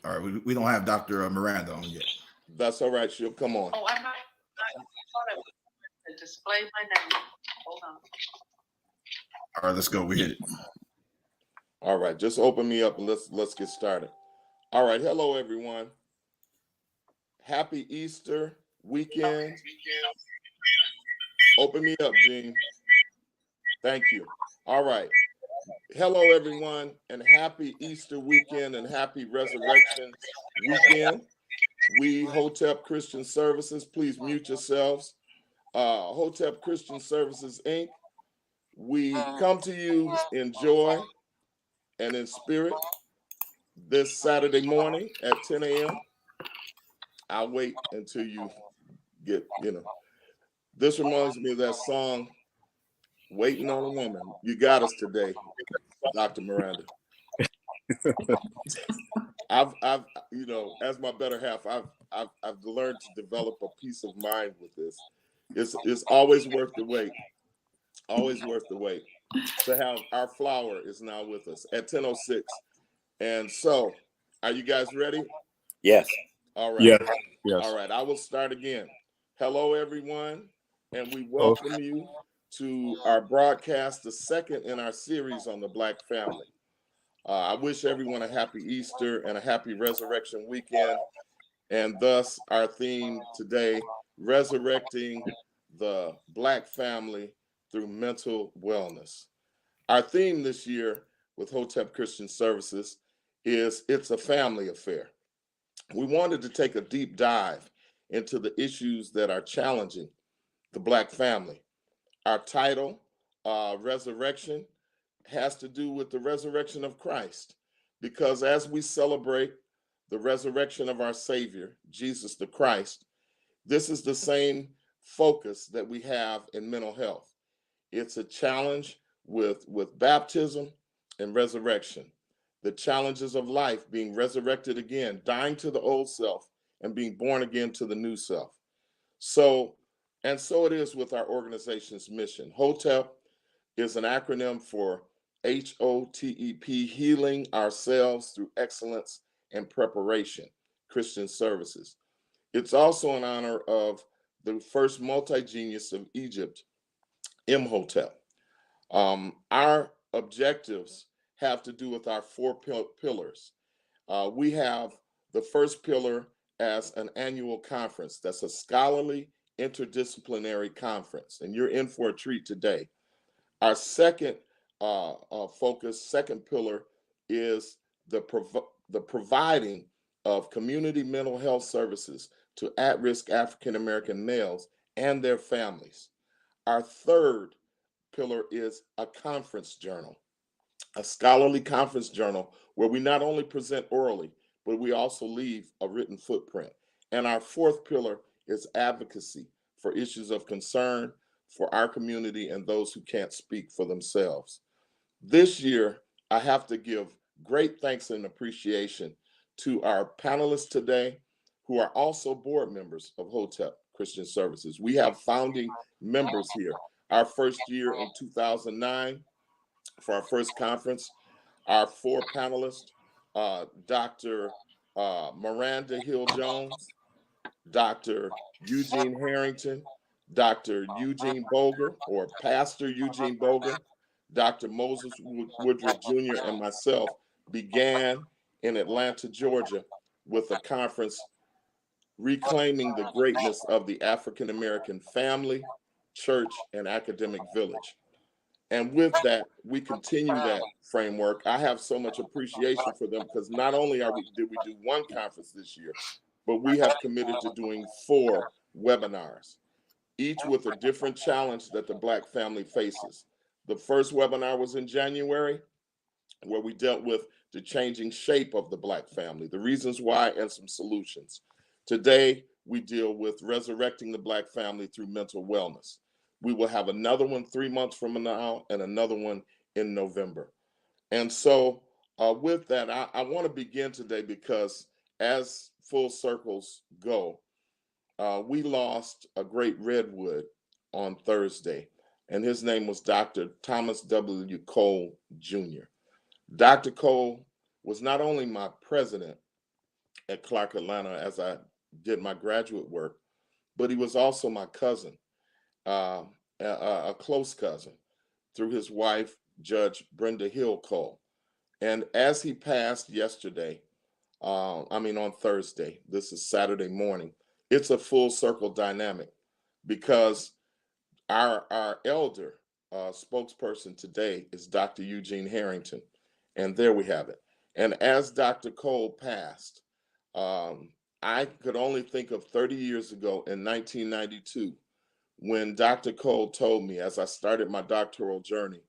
All right, we don't have Dr. Miranda on yet. That's all right. She'll come on. Oh, I thought I was to display my name. Hold on. All right, let's go. We hit it. All right, just open me up and let's get started. All right, hello everyone. Happy Easter weekend. Open me up, Gene. Thank you. All right. Hello everyone, and happy Easter weekend and happy Resurrection weekend. We Hotep Christian Services, please mute yourselves. Hotep Christian Services, Inc. We come to you in joy and in spirit this Saturday morning at 10 a.m. I'll wait until you get, This reminds me of that song, Waiting on a Woman. You got us today, Dr. Miranda. I've as my better half, I've learned to develop a peace of mind with this. It's always worth the wait. Always worth the wait. To have our flower is now with us at 10:06. And so, are you guys ready? Yes. All right. Yes. Yes. All right. I will start again. Hello, everyone, and we welcome you to our broadcast, the second in our series on the Black family. I wish everyone a happy Easter and a happy Resurrection weekend. And thus, our theme today, resurrecting the Black family through mental wellness. Our theme this year with Hotep Christian Services is It's a Family Affair. We wanted to take a deep dive into the issues that are challenging the Black family. Our title, Resurrection, has to do with the resurrection of Christ, because as we celebrate the resurrection of our Savior, Jesus the Christ, this is the same focus that we have in mental health. It's a challenge with baptism and resurrection, the challenges of life, being resurrected again, dying to the old self and being born again to the new self. So it is with our organization's mission. HOTEP is an acronym for HOTEP, Healing Ourselves Through Excellence and Preparation, Christian Services. It's also in honor of the first multi-genius of Egypt, Imhotep. Our objectives have to do with our four pillars. We have the first pillar as an annual conference. That's a scholarly interdisciplinary conference, and you're in for a treat today. Our second second pillar is the providing of community mental health services to at-risk African American males and their families. Our third pillar is a conference journal, a scholarly conference journal where we not only present orally, but we also leave a written footprint. And our fourth pillar is advocacy for issues of concern for our community and those who can't speak for themselves. This year, I have to give great thanks and appreciation to our panelists today, who are also board members of HOTEP Christian Services. We have founding members here. Our first year in 2009, for our first conference, our four panelists, Dr. Miranda Hill-Jones, Dr. Eugene Herrington, Dr. Eugene Boger, or Pastor Eugene Boger, Dr. Moses Woodruff Jr., and myself began in Atlanta, Georgia, with a conference reclaiming the greatness of the African American family, church, and academic village. And with that, we continue that framework. I have so much appreciation for them because not only did we do one conference this year, but we have committed to doing 4 webinars, each with a different challenge that the Black family faces. The first webinar was in January, where we dealt with the changing shape of the Black family, the reasons why, and some solutions. Today, we deal with resurrecting the Black family through mental wellness. We will have another one 3 months from now and another one in November. And so with that, I want to begin today because as full circles go, we lost a great redwood on Thursday, and his name was Dr. Thomas W. Cole Jr. Dr. Cole was not only my president, at Clark, Atlanta, as I did my graduate work. But he was also my cousin, uh, a close cousin, through his wife, Judge Brenda Hill Cole. And as he passed yesterday, on Thursday, this is Saturday morning, it's a full circle dynamic because our elder spokesperson today is Dr. Eugene Herrington. And there we have it. And as Dr. Cole passed, um, I could only think of 30 years ago in 1992 when Dr. Cole told me, as I started my doctoral journey,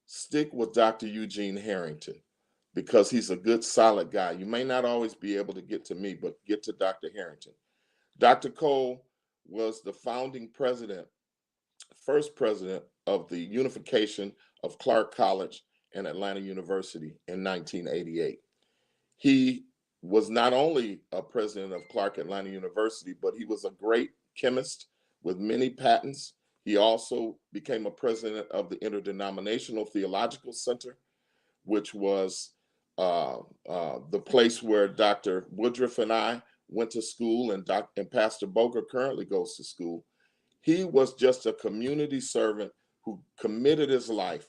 stick with Dr. Eugene Herrington because he's a good, solid guy. You may not always be able to get to me, but get to Dr. Herrington. Dr. Cole was the founding president, first president of the unification of Clark College and Atlanta University in 1988. He was not only a president of Clark Atlanta University, but he was a great chemist with many patents. He also became a president of the Interdenominational Theological Center, which was the place where Dr. Woodruff and I went to school, and Pastor Boger currently goes to school. He was just a community servant who committed his life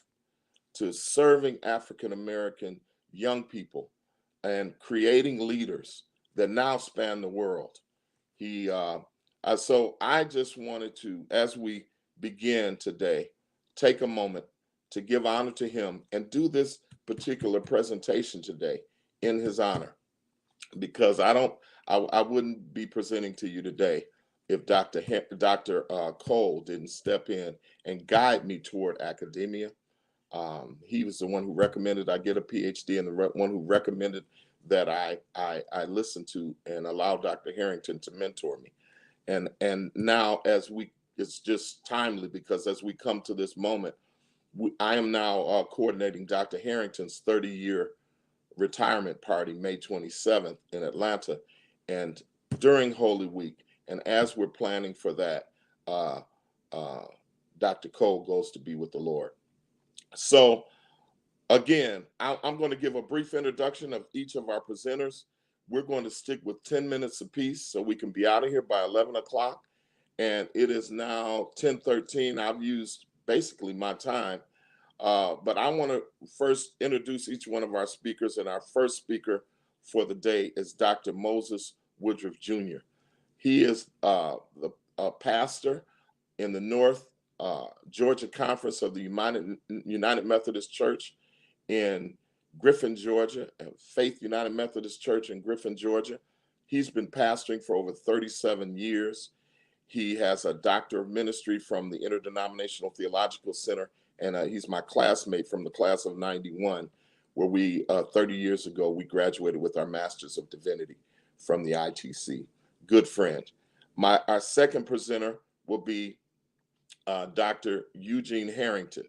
to serving African American young people and creating leaders that now span the world. So I just wanted to, as we begin today, take a moment to give honor to him and do this particular presentation today in his honor, because I wouldn't be presenting to you today if Dr. Cole didn't step in and guide me toward academia. He was the one who recommended I get a PhD, and the one who recommended that I listen to and allow Dr. Herrington to mentor me. And now it's just timely because as we come to this moment, I am now coordinating Dr. Harrington's 30-year retirement party, May 27th in Atlanta, and during Holy Week. And as we're planning for that, Dr. Cole goes to be with the Lord. So again, I'm going to give a brief introduction of each of our presenters. We're going to stick with 10 minutes apiece so we can be out of here by 11 o'clock. And it is now 10:13. I've used basically my time. But I want to first introduce each one of our speakers. And our first speaker for the day is Dr. Moses Woodruff Jr. He is a pastor in the North Georgia Conference of the United Methodist Church in Griffin, Georgia, and Faith United Methodist Church in Griffin, Georgia. He's been pastoring for over 37 years. He has a doctor of ministry from the Interdenominational Theological Center, and he's my classmate from the class of 91, where we, 30 years ago, we graduated with our Masters of Divinity from the ITC. Good friend. Our second presenter will be Dr. Eugene Herrington.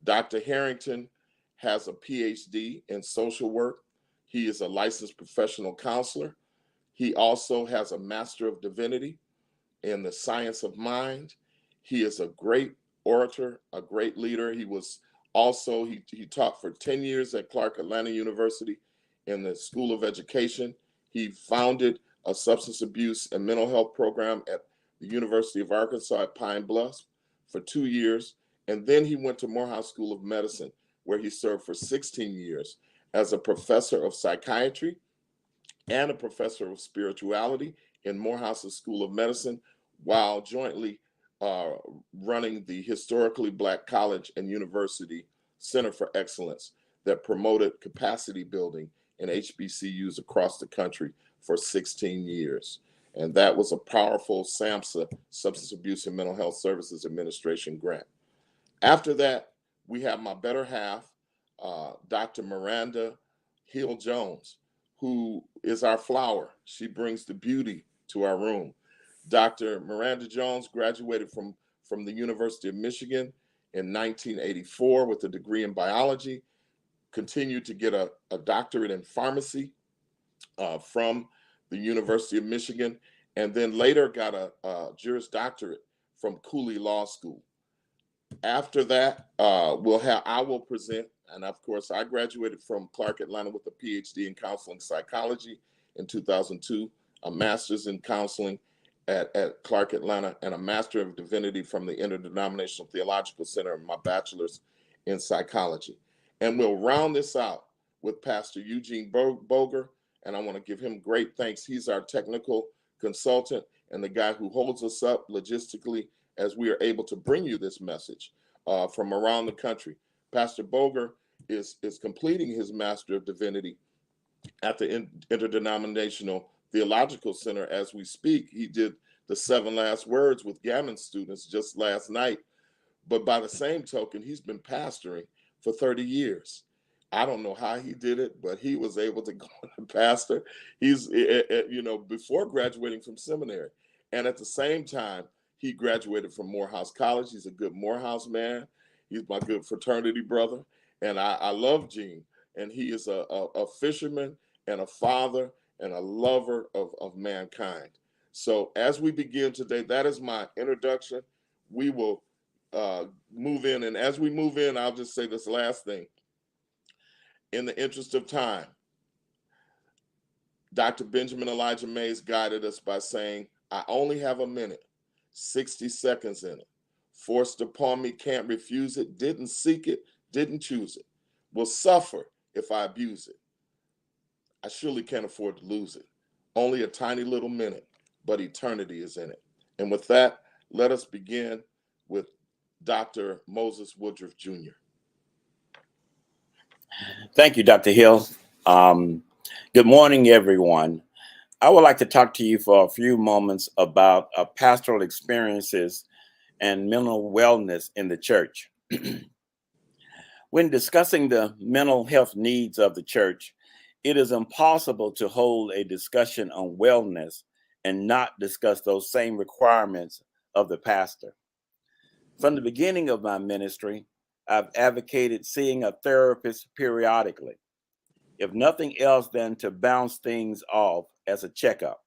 Dr. Herrington has a PhD in social work. He is a licensed professional counselor. He also has a Master of Divinity in the science of mind. He is a great orator, a great leader. He was also, he taught for 10 years at Clark Atlanta University in the School of Education. He founded a substance abuse and mental health program at the University of Arkansas at Pine Bluff for 2 years. And then he went to Morehouse School of Medicine, where he served for 16 years as a professor of psychiatry and a professor of spirituality in Morehouse's School of Medicine, while jointly running the Historically Black College and University Center for Excellence that promoted capacity building in HBCUs across the country for 16 years. And that was a powerful SAMHSA, Substance Abuse and Mental Health Services Administration grant. After that, we have my better half, Dr. Miranda Hill-Jones, who is our flower. She brings the beauty to our room. Dr. Miranda Jones graduated from the University of Michigan in 1984 with a degree in biology, continued to get a doctorate in pharmacy from the University of Michigan, and then later got a Juris Doctorate from Cooley Law School. After that, I will present, and of course, I graduated from Clark Atlanta with a PhD in counseling psychology in 2002, a master's in counseling at Clark Atlanta, and a Master of Divinity from the Interdenominational Theological Center, and my bachelor's in psychology. And we'll round this out with Pastor Eugene Boger, and I want to give him great thanks. He's our technical consultant and the guy who holds us up logistically as we are able to bring you this message from around the country. Pastor Boger is completing his Master of Divinity at the Interdenominational Theological Center as we speak. He did the 7 last words with Gammon students just last night. But by the same token, he's been pastoring for 30 years. I don't know how he did it, but he was able to go and pastor. He's, before graduating from seminary. And at the same time, he graduated from Morehouse College. He's a good Morehouse man. He's my good fraternity brother. And I love Gene. And he is a fisherman and a father and a lover of mankind. So as we begin today, that is my introduction. We will move in. And as we move in, I'll just say this last thing. In the interest of time, Dr. Benjamin Elijah Mays guided us by saying, I only have a minute, 60 seconds in it. Forced upon me, can't refuse it, didn't seek it, didn't choose it. Will suffer if I abuse it. I surely can't afford to lose it. Only a tiny little minute, but eternity is in it. And with that, let us begin with Dr. Moses Woodruff Jr. Thank you, Dr. Hill. Good morning, everyone. I would like to talk to you for a few moments about pastoral experiences and mental wellness in the church. When discussing the mental health needs of the church, it is impossible to hold a discussion on wellness and not discuss those same requirements of the pastor. From the beginning of my ministry, I've advocated seeing a therapist periodically, if nothing else than to bounce things off as a checkup.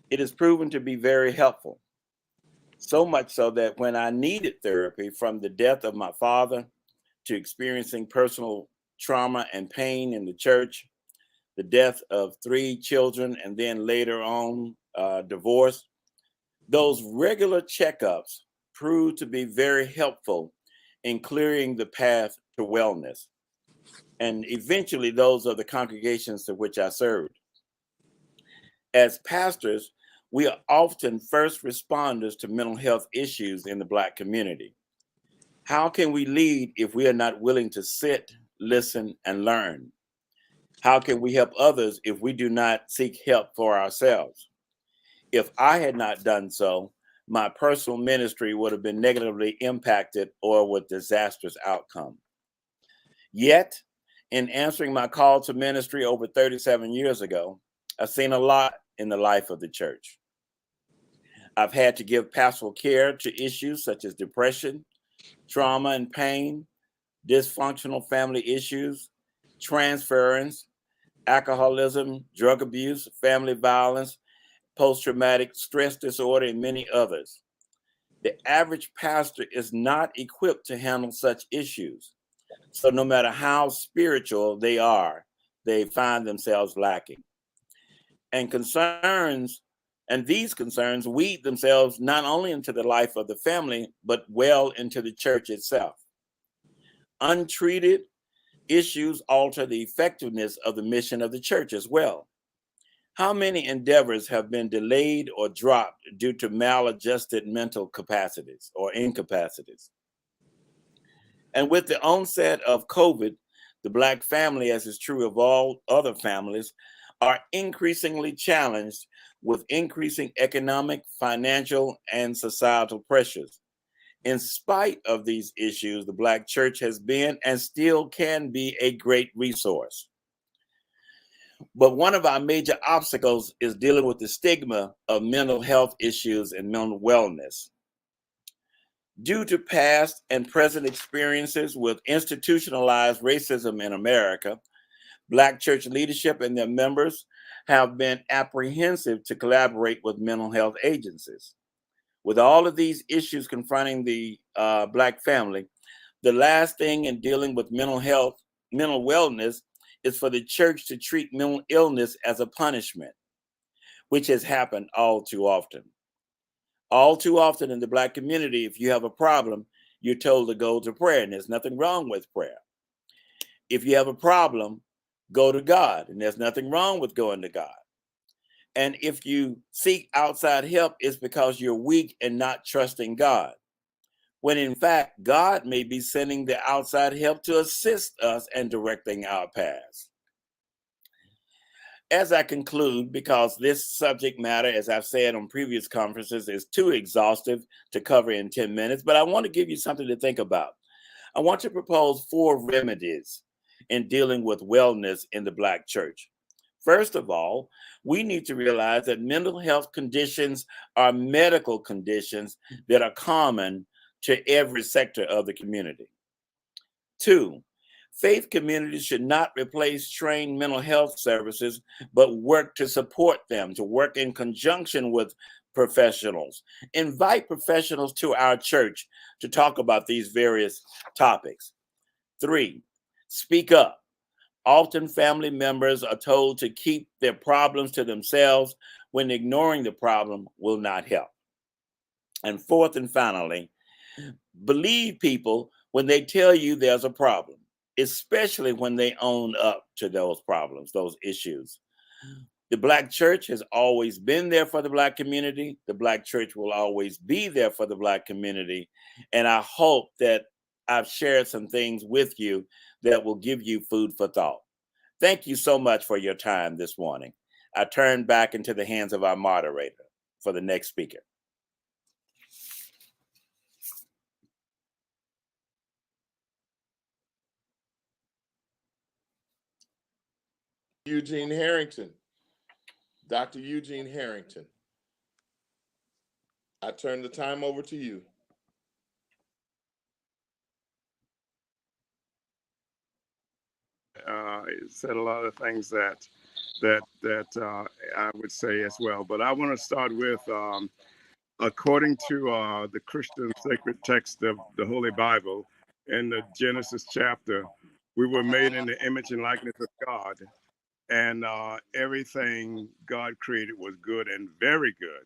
It has proven to be very helpful, so much so that when I needed therapy, from the death of my father to experiencing personal trauma and pain in the church, the death of 3 children, and then later on divorce, those regular checkups proved to be very helpful in clearing the path to wellness, and eventually those of the congregations to which I served. As pastors, we are often first responders to mental health issues in the Black community. How can we lead if we are not willing to sit, listen, and learn? How can we help others if we do not seek help for ourselves? If I had not done so, my personal ministry would have been negatively impacted or with disastrous outcome. Yet, in answering my call to ministry over 37 years ago, I've seen a lot in the life of the church. I've had to give pastoral care to issues such as depression, trauma and pain, dysfunctional family issues, transference, alcoholism, drug abuse, family violence, post-traumatic stress disorder, and many others. The average pastor is not equipped to handle such issues. So no matter how spiritual they are, they find themselves lacking. And these concerns weed themselves not only into the life of the family, but well into the church itself. Untreated issues alter the effectiveness of the mission of the church as well. How many endeavors have been delayed or dropped due to maladjusted mental capacities or incapacities? And with the onset of COVID, the Black family, as is true of all other families, are increasingly challenged with increasing economic, financial, and societal pressures. In spite of these issues, the Black church has been and still can be a great resource. But one of our major obstacles is dealing with the stigma of mental health issues and mental wellness. Due to past and present experiences with institutionalized racism in America, Black church leadership and their members have been apprehensive to collaborate with mental health agencies. With all of these issues confronting the Black family, the last thing in dealing with mental wellness is for the church to treat mental illness as a punishment, which has happened all too often. All too often in the Black community, if you have a problem, you're told to go to prayer, and there's nothing wrong with prayer. If you have a problem, go to God, and there's nothing wrong with going to God. And if you seek outside help, it's because you're weak and not trusting God. When in fact, God may be sending the outside help to assist us and directing our paths. As I conclude, because this subject matter, as I've said on previous conferences, is too exhaustive to cover in 10 minutes, but I want to give you something to think about. I want to propose 4 remedies in dealing with wellness in the Black church. First of all, we need to realize that mental health conditions are medical conditions that are common to every sector of the community. 2, faith communities should not replace trained mental health services, but work to support them, to work in conjunction with professionals. Invite professionals to our church to talk about these various topics. 3, speak up. Often family members are told to keep their problems to themselves when ignoring the problem will not help. And 4th and finally, believe people when they tell you there's a problem, especially when they own up to those problems, those issues. The Black church has always been there for the Black community. The Black church will always be there for the Black community. And I hope that I've shared some things with you that will give you food for thought. Thank you so much for your time this morning. I turn back into the hands of our moderator for the next speaker. Eugene Herrington, Dr. Eugene Herrington. I turn the time over to you. Said a lot of things that I would say as well, but I want to start with according to the Christian sacred text of the Holy Bible in the Genesis chapter, we were made in the image and likeness of God, and everything God created was good and very good.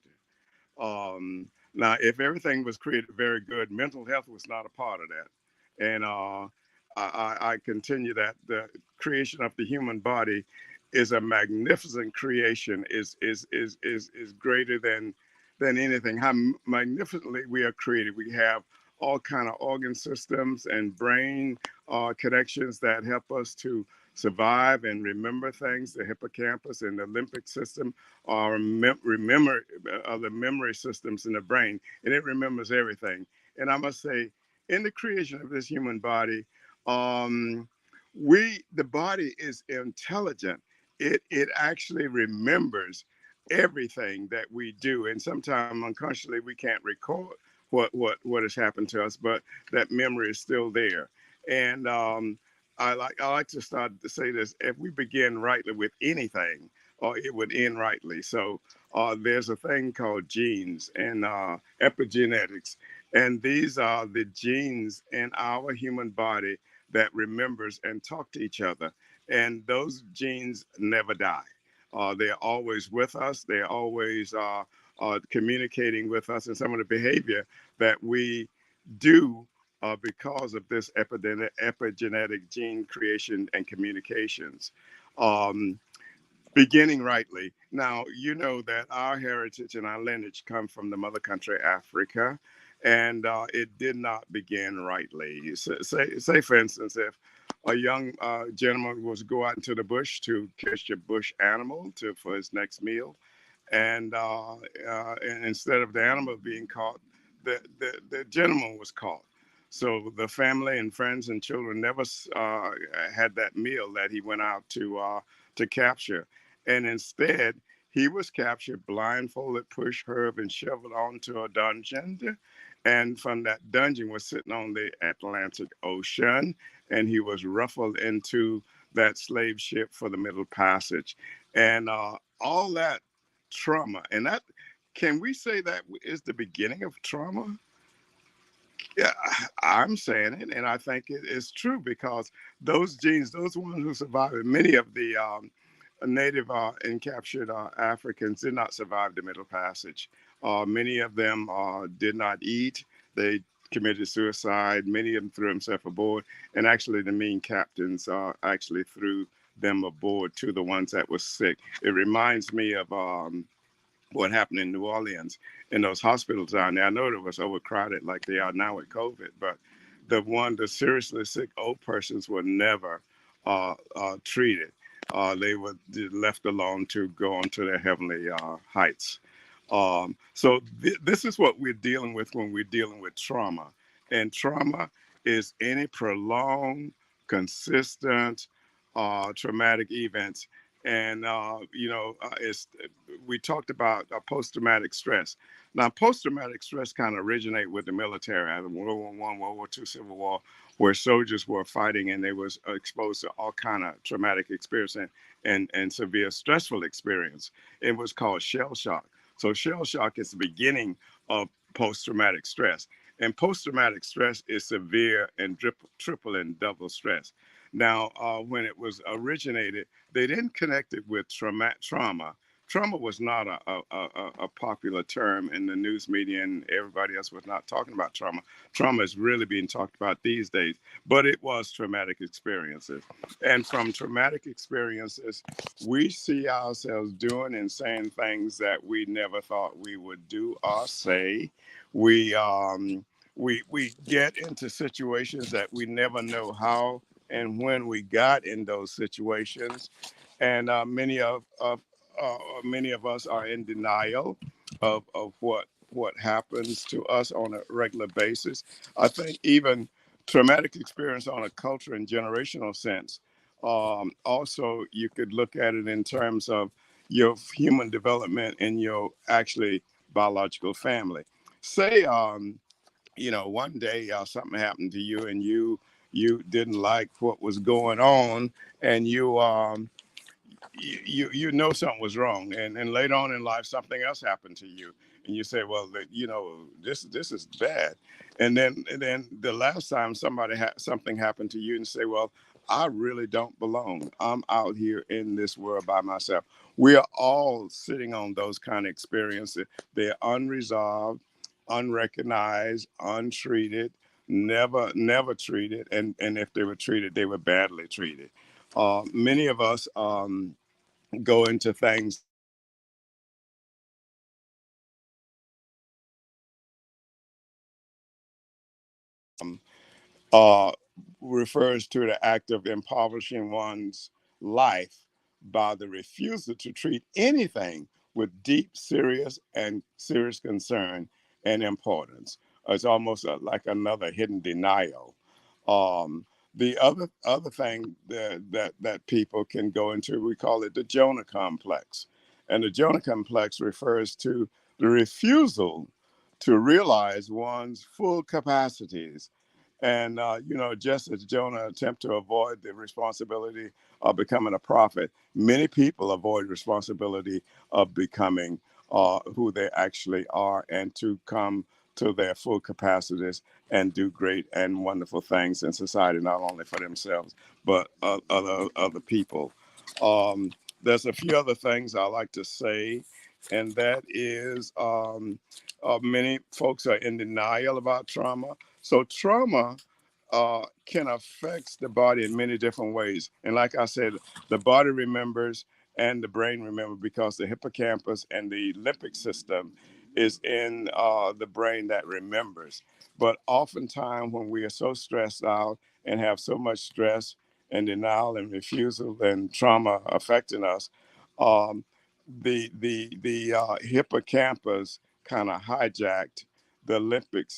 Now, if everything was created very good, mental health was not a part of that. And I continue that the creation of the human body is a magnificent creation, is greater than anything. How magnificently we are created. We have all kind of organ systems and brain connections that help us to survive and remember things. The hippocampus and the limbic system are the memory systems in the brain, and it remembers everything. And I must say, in the creation of this human body, the body is intelligent. It actually remembers everything that we do, and sometimes unconsciously we can't record what has happened to us, but that memory is still there. And I like to start to say this: if we begin rightly with anything, it would end rightly. So there's a thing called genes and epigenetics, and these are the genes in our human body that remembers and talk to each other. And those genes never die. They're always with us. They're always communicating with us. And some of the behavior that we do because of this epigenetic gene creation and communications. Beginning rightly. Now, you know that our heritage and our lineage come from the mother country, Africa, and it did not begin rightly. Say, for instance, if a young gentleman was to go out into the bush to catch a bush animal for his next meal, and instead of the animal being caught, the gentleman was caught. So the family and friends and children never had that meal that he went out to capture. And instead, he was captured, blindfolded, pushed, hurled, and shoveled onto a dungeon. And from that dungeon was sitting on the Atlantic Ocean, and he was ruffled into that slave ship for the Middle Passage. And all that trauma, and that, can we say that is the beginning of trauma? Yeah, I'm saying it, and I think it is true because those genes, those ones who survived, many of the native and captured Africans did not survive the Middle Passage. Many of them did not eat. They committed suicide. Many of them threw themselves aboard, and actually, the mean captains actually threw them aboard to the ones that were sick. It reminds me of what happened in New Orleans in those hospitals down there. I know it was overcrowded like they are now with COVID, but the seriously sick old persons were never treated. They were left alone to go on to their heavenly heights. This is what we're dealing with when we're dealing with trauma. And trauma is any prolonged, consistent, traumatic events. And, we talked about post-traumatic stress. Now, post-traumatic stress kind of originate with the military, either World War I, World War II, Civil War, where soldiers were fighting and they was exposed to all kind of traumatic experience and severe stressful experience. It was called shell shock. So shell shock is the beginning of post-traumatic stress. And post-traumatic stress is severe and triple and double stress. Now, when it was originated, they didn't connect it with trauma. Trauma was not a popular term in the news media, and everybody else was not talking about trauma. Trauma is really being talked about these days, but it was traumatic experiences. And from traumatic experiences, we see ourselves doing and saying things that we never thought we would do or say. We get into situations that we never know how and when we got in those situations, and many of us are in denial of what happens to us on a regular basis. I think even traumatic experience on a culture and generational sense. Also, you could look at it in terms of your human development in your actually biological family. Say, one day something happened to you and you didn't like what was going on, and you know something was wrong, and later on in life something else happened to you, and you say, well, this is bad, and then the last time something happened to you, and say, well, I really don't belong. I'm out here in this world by myself. We are all sitting on those kind of experiences. They're unresolved, unrecognized, untreated, never treated, and if they were treated, they were badly treated. Many of us go into things um, uh, refers to the act of impoverishing one's life by the refusal to treat anything with deep, serious concern and importance. It's almost like another hidden denial. Um, the other thing that people can go into, we call it the Jonah complex, and the Jonah complex refers to the refusal to realize one's full capacities. And, just as Jonah attempted to avoid the responsibility of becoming a prophet, many people avoid responsibility of becoming who they actually are, and to come to their full capacities and do great and wonderful things in society, not only for themselves, but other people. There's a few other things I like to say, and that is many folks are in denial about trauma. So trauma can affect the body in many different ways. And like I said, the body remembers and the brain remembers because the hippocampus and the limbic system is in the brain that remembers. But oftentimes when we are so stressed out and have so much stress and denial and refusal and trauma affecting us, um, the hippocampus kind of hijacked the limbic,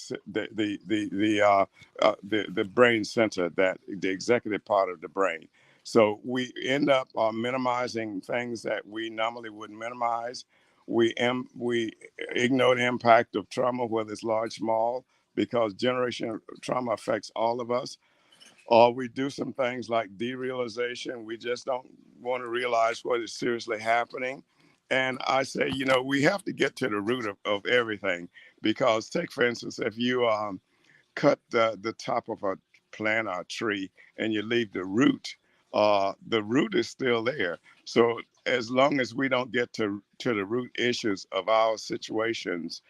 the brain center, that the executive part of the brain. So we end up minimizing things that we normally wouldn't minimize. We ignore the impact of trauma, whether it's large, small, because generational trauma affects all of us. Or we do some things like derealization. We just don't want to realize what is seriously happening. And I say, we have to get to the root of everything, because take, for instance, if you cut the top of a plant or a tree and you leave the root is still there. So as long as we don't get to the root issues of our situations,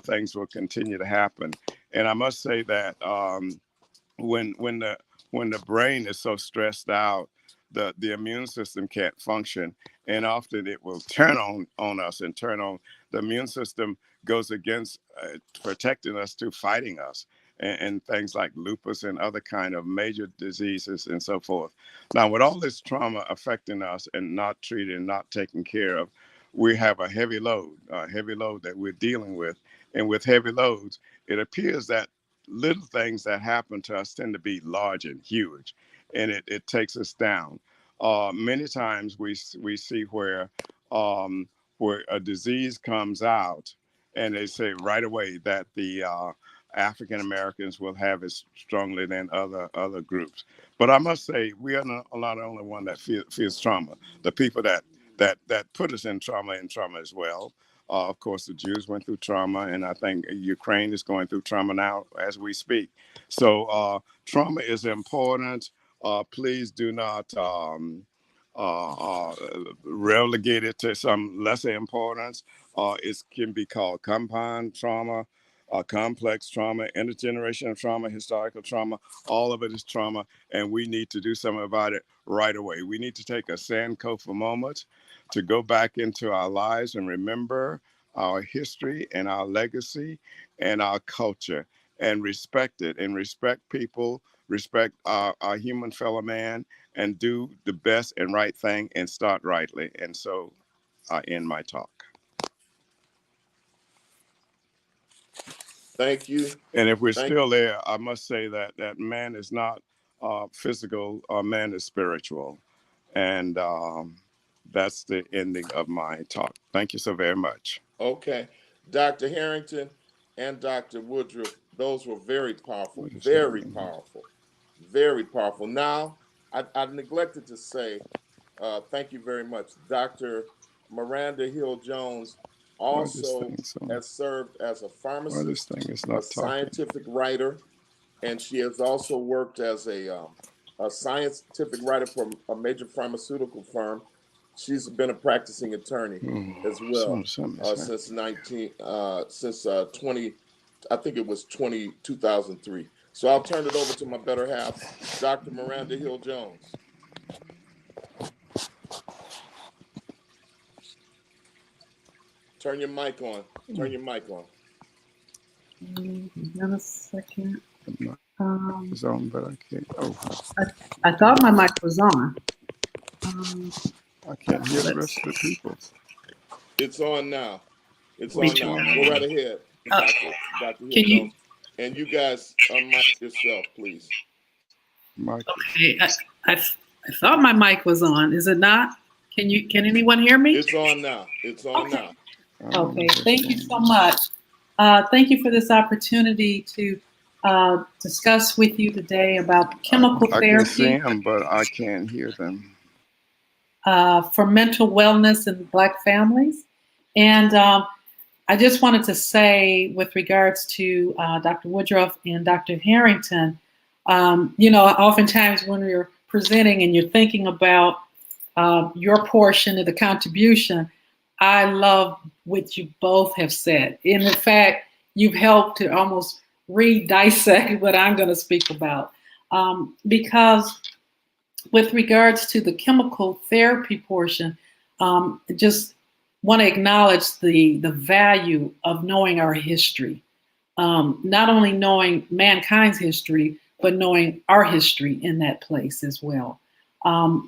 things will continue to happen. And I must say that when the brain is so stressed out, the immune system can't function, and often it will turn on us and turn on. The immune system goes against protecting us to fighting us, and things like lupus and other kind of major diseases and so forth. Now, with all this trauma affecting us and not treated and not taken care of, we have a heavy load that we're dealing with. And with heavy loads, it appears that little things that happen to us tend to be large and huge, and it takes us down. Many times we see where a disease comes out, and they say right away that the African Americans will have it strongly than other groups. But I must say we are not the only one that feels trauma. The people that put us in trauma as well. Of course, the Jews went through trauma, and I think Ukraine is going through trauma now as we speak. So trauma is important. Please do not relegate it to some lesser importance. It can be called compound trauma, complex trauma, intergenerational trauma, historical trauma. All of it is trauma, and we need to do something about it right away. We need to take a Sankofa moment to go back into our lives and remember our history and our legacy and our culture, and respect it, and respect people, respect our human fellow man, and do the best and right thing and start rightly. And so I end my talk. Thank you. And if we're still there, I must say that man is not physical, man is spiritual. And that's the ending of my talk. Thank you so very much. Okay. Dr. Herrington and Dr. Woodruff, those were very powerful, very powerful, very powerful. Now, I neglected to say, thank you very much. Dr. Miranda Hill-Jones also has served as a pharmacist, a scientific writer, and she has also worked as a scientific writer for a major pharmaceutical firm. She's been a practicing attorney as well since 2003. So I'll turn it over to my better half, Dr. Miranda Hill-Jones. Turn your mic on. Turn your mic on. Hang on a second. It's on, but I can't. Oh, I thought my mic was on. I can't hear the rest of the people. It's on now. It's on now. Go right ahead, Dr. Hill-Jones. And you guys unmic yourself, please. Okay, I thought my mic was on. Is it not? Can anyone hear me? It's on now. It's on now. Okay, thank you so much. Thank you for this opportunity to discuss with you today about chemical therapy. I can see them, but I can't hear them. For mental wellness in Black families. And I just wanted to say, with regards to Dr. Woodruff and Dr. Herrington, oftentimes when you're presenting and you're thinking about your portion of the contribution, I love what you both have said. And in fact, you've helped to almost re-dissect what I'm going to speak about. Because with regards to the chemical therapy portion, just want to acknowledge the value of knowing our history. Not only knowing mankind's history, but knowing our history in that place as well.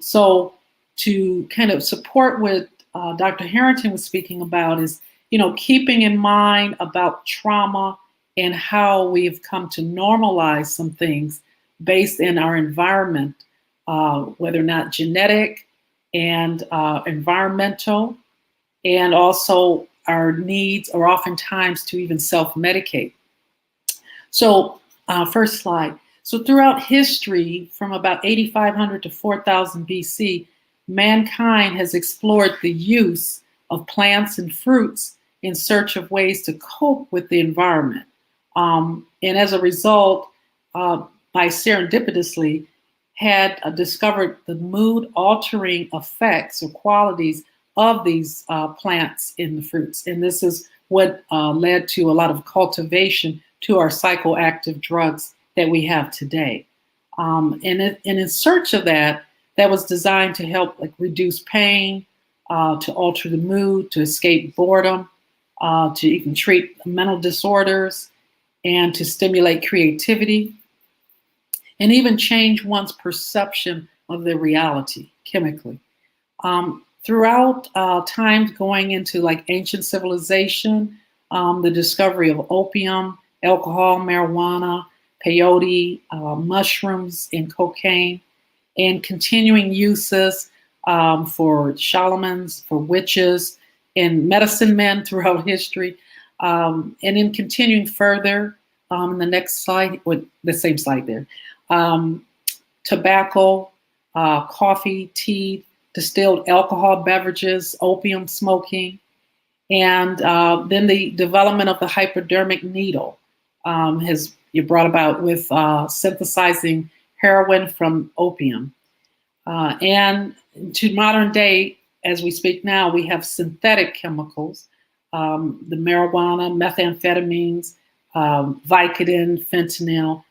So to kind of support what Dr. Herrington was speaking about is, keeping in mind about trauma and how we've come to normalize some things based in our environment, whether or not genetic and environmental, and also our needs are oftentimes to even self-medicate. So first slide. So throughout history, from about 8,500 to 4,000 BC, mankind has explored the use of plants and fruits in search of ways to cope with the environment. And as a result, by serendipitously, had discovered the mood-altering effects or qualities of these plants in the fruits. And this is what led to a lot of cultivation to our psychoactive drugs that we have today. And in search of that was designed to help reduce pain, to alter the mood, to escape boredom, to even treat mental disorders, and to stimulate creativity, and even change one's perception of their reality chemically. Throughout times going into ancient civilization, the discovery of opium, alcohol, marijuana, peyote, mushrooms, and cocaine, and continuing uses for shamans, for witches, and medicine men throughout history, and then continuing further in the next slide, with the same slide there, tobacco, coffee, tea, distilled alcohol beverages, opium smoking, and then the development of the hypodermic needle has brought about with synthesizing heroin from opium. And to modern day, as we speak now, we have synthetic chemicals, the marijuana, methamphetamines, Vicodin, fentanyl,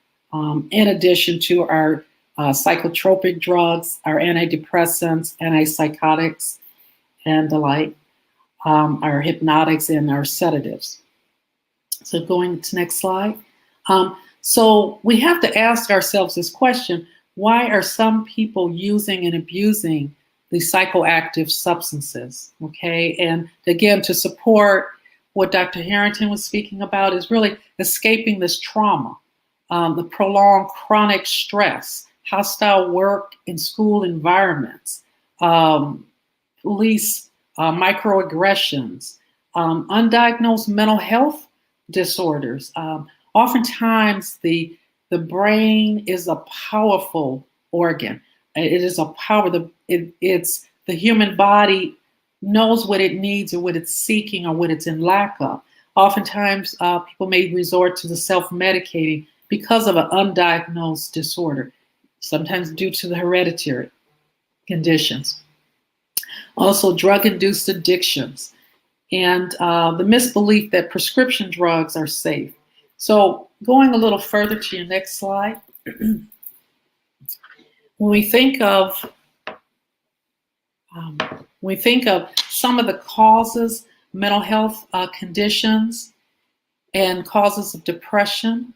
in addition to our psychotropic drugs, our antidepressants, antipsychotics, and the like, our hypnotics and our sedatives. So going to the next slide. So we have to ask ourselves this question: why are some people using and abusing the psychoactive substances? Okay, and again, to support what Dr. Herrington was speaking about is really escaping this trauma, the prolonged chronic stress, hostile work and school environments, police microaggressions, undiagnosed mental health disorders. Oftentimes, the brain is a powerful organ. It is a power. It's the human body knows what it needs or what it's seeking or what it's in lack of. Oftentimes, people may resort to the self-medicating because of an undiagnosed disorder, sometimes due to the hereditary conditions. Also, drug-induced addictions, and the misbelief that prescription drugs are safe. So going a little further to your next slide, when we think of some of the causes, mental health conditions, and causes of depression,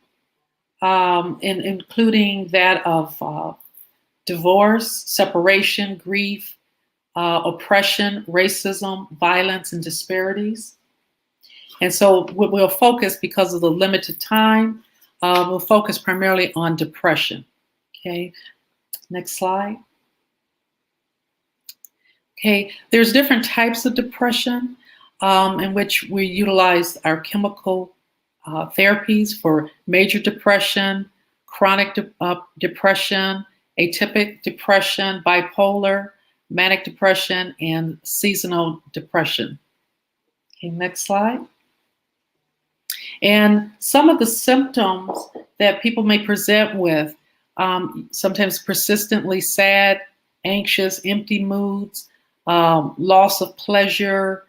including that of divorce, separation, grief, oppression, racism, violence, and disparities. And so we'll focus, because of the limited time, we'll focus primarily on depression. Okay, next slide. Okay, there's different types of depression in which we utilize our chemical therapies for major depression, chronic depression, atypical depression, bipolar, manic depression, and seasonal depression. Okay, next slide. And some of the symptoms that people may present with, sometimes persistently sad, anxious, empty moods, loss of pleasure,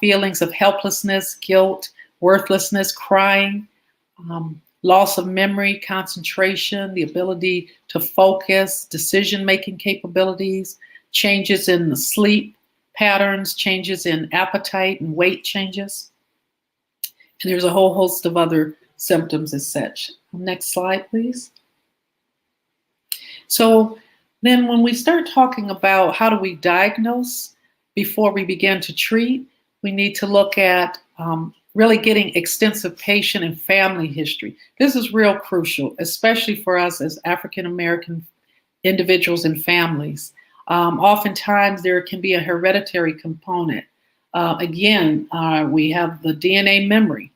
feelings of helplessness, guilt, worthlessness, crying, loss of memory, concentration, the ability to focus, decision-making capabilities, changes in the sleep patterns, changes in appetite and weight changes. And there's a whole host of other symptoms as such. Next slide, please. So then when we start talking about how do we diagnose before we begin to treat, we need to look at really getting extensive patient and family history. This is real crucial, especially for us as African-American individuals and families. Oftentimes there can be a hereditary component. Again, we have the DNA memory.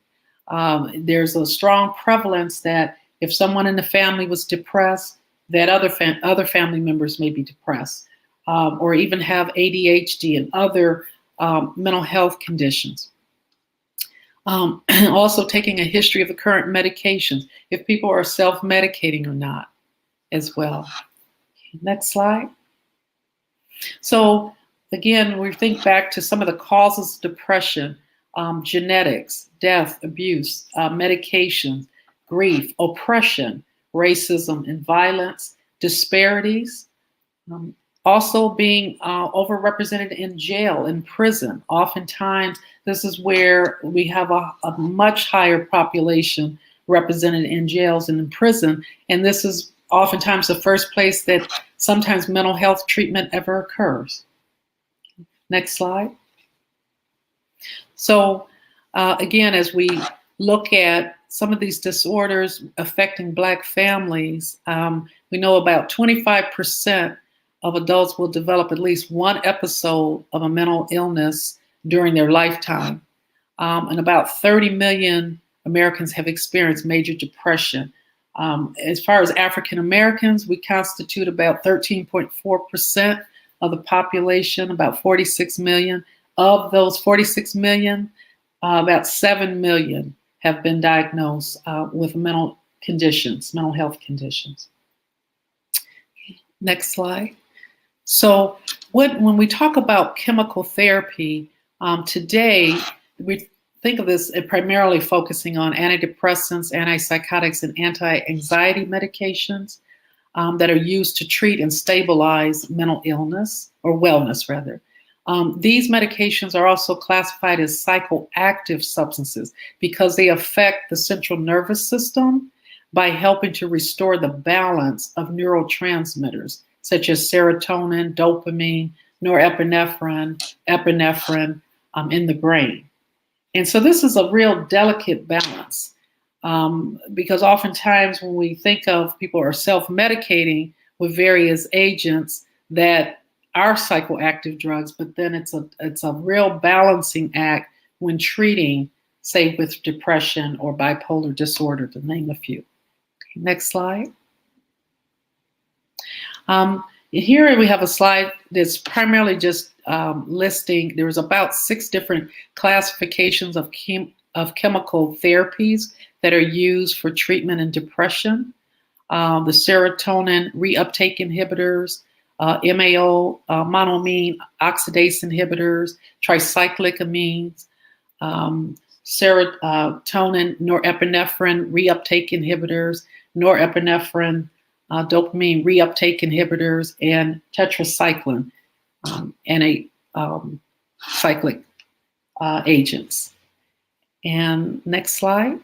There's a strong prevalence that if someone in the family was depressed, that other family members may be depressed, or even have ADHD and other mental health conditions. Also taking a history of the current medications, if people are self-medicating or not as well. Next slide. So again, we think back to some of the causes of depression, genetics, death, abuse, medications, grief, oppression, racism and violence, disparities, also being overrepresented in jail, in prison. Oftentimes, this is where we have a much higher population represented in jails and in prison, and this is oftentimes the first place that sometimes mental health treatment ever occurs. Next slide. So again, as we look at some of these disorders affecting Black families, we know about 25% of adults will develop at least one episode of a mental illness during their lifetime. And about 30 million Americans have experienced major depression. As far as African Americans, we constitute about 13.4% of the population, about 46 million. Of those 46 million, about 7 million have been diagnosed with mental health conditions. Next slide. So when we talk about chemical therapy, today we think of this primarily focusing on antidepressants, antipsychotics, and anti-anxiety medications that are used to treat and stabilize mental illness, or wellness rather. These medications are also classified as psychoactive substances because they affect the central nervous system by helping to restore the balance of neurotransmitters such as serotonin, dopamine, norepinephrine, epinephrine in the brain. And so this is a real delicate balance because oftentimes when we think of people are self-medicating with various agents that are psychoactive drugs, but then it's a real balancing act when treating, say, with depression or bipolar disorder, to name a few. Okay, next slide. Here we have a slide that's primarily just listing, there's about 6 different classifications of chemical therapies that are used for treatment in depression. The serotonin reuptake inhibitors, MAO, monoamine oxidase inhibitors, tricyclic amines, serotonin, norepinephrine reuptake inhibitors, norepinephrine, dopamine reuptake inhibitors, and tetracycline, cyclic agents. And next slide.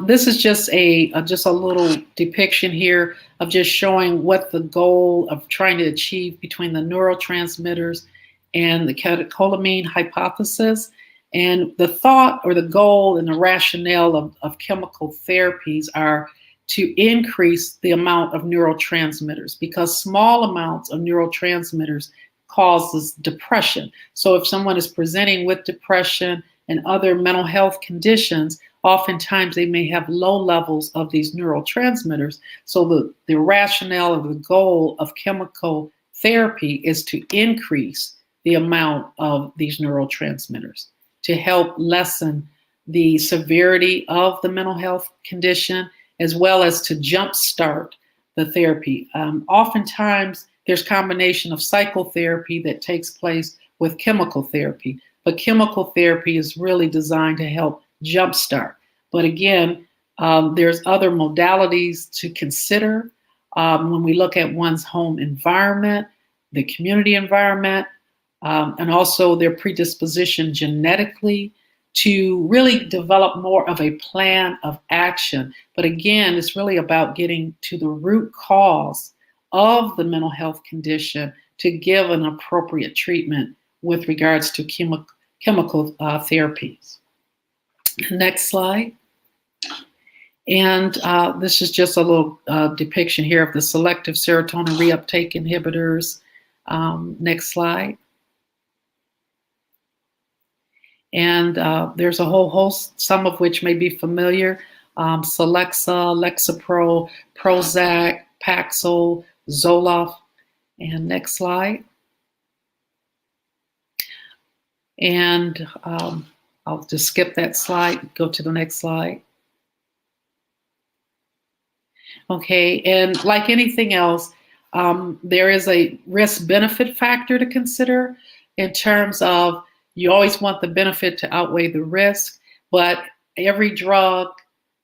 This is just a little depiction here of just showing what the goal of trying to achieve between the neurotransmitters and the catecholamine hypothesis. And the thought or the goal and the rationale of chemical therapies are to increase the amount of neurotransmitters because small amounts of neurotransmitters causes depression. So if someone is presenting with depression and other mental health conditions, oftentimes they may have low levels of these neurotransmitters. So the rationale of the goal of chemical therapy is to increase the amount of these neurotransmitters to help lessen the severity of the mental health condition, as well as to jumpstart the therapy. Oftentimes, there's combination of psychotherapy that takes place with chemical therapy, but chemical therapy is really designed to help jumpstart. But again, there's other modalities to consider when we look at one's home environment, the community environment, and also their predisposition genetically to really develop more of a plan of action. But again, it's really about getting to the root cause of the mental health condition to give an appropriate treatment with regards to chemical therapies. Next slide. And this is just a little depiction here of the selective serotonin reuptake inhibitors. Next slide. And there's a whole host, some of which may be familiar. Celexa, Lexapro, Prozac, Paxil, Zoloft. And next slide. And I'll just skip that slide, go to the next slide. Okay, and like anything else, there is a risk-benefit factor to consider in terms of you always want the benefit to outweigh the risk, but every drug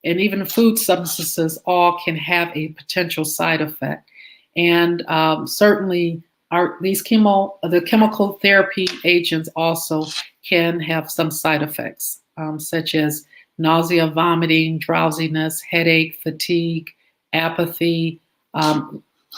and even food substances all can have a potential side effect. And certainly the chemical therapy agents also can have some side effects, such as nausea, vomiting, drowsiness, headache, fatigue, apathy,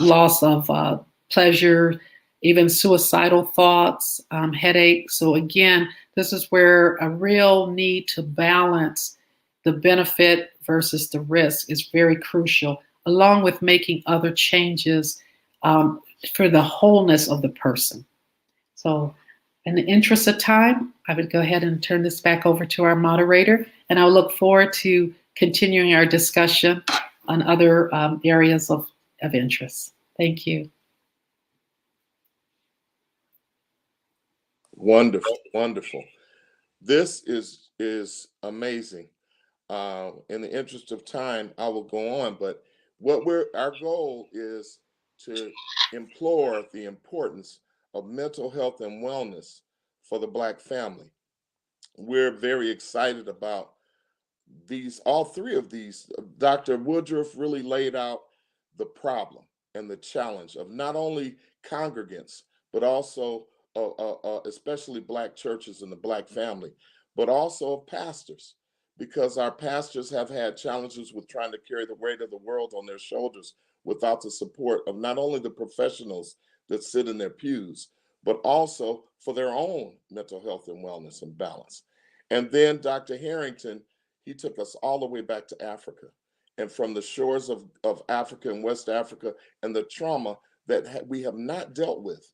loss of pleasure, even suicidal thoughts, headache. So again, this is where a real need to balance the benefit versus the risk is very crucial, along with making other changes for the wholeness of the person. So in the interest of time, I would go ahead and turn this back over to our moderator, and I'll look forward to continuing our discussion on other areas of interest. Thank you. Wonderful, wonderful. This is amazing. In the interest of time, I will go on, but our goal is to implore the importance of mental health and wellness for the Black family. We're very excited about all three of these. Dr. Woodruff really laid out the problem and the challenge of not only congregants, but also especially Black churches and the Black family, but also of pastors, because our pastors have had challenges with trying to carry the weight of the world on their shoulders without the support of not only the professionals that sit in their pews, but also for their own mental health and wellness and balance. And then Dr. Herrington, he took us all the way back to Africa, and from the shores of Africa and West Africa and the trauma that we have not dealt with.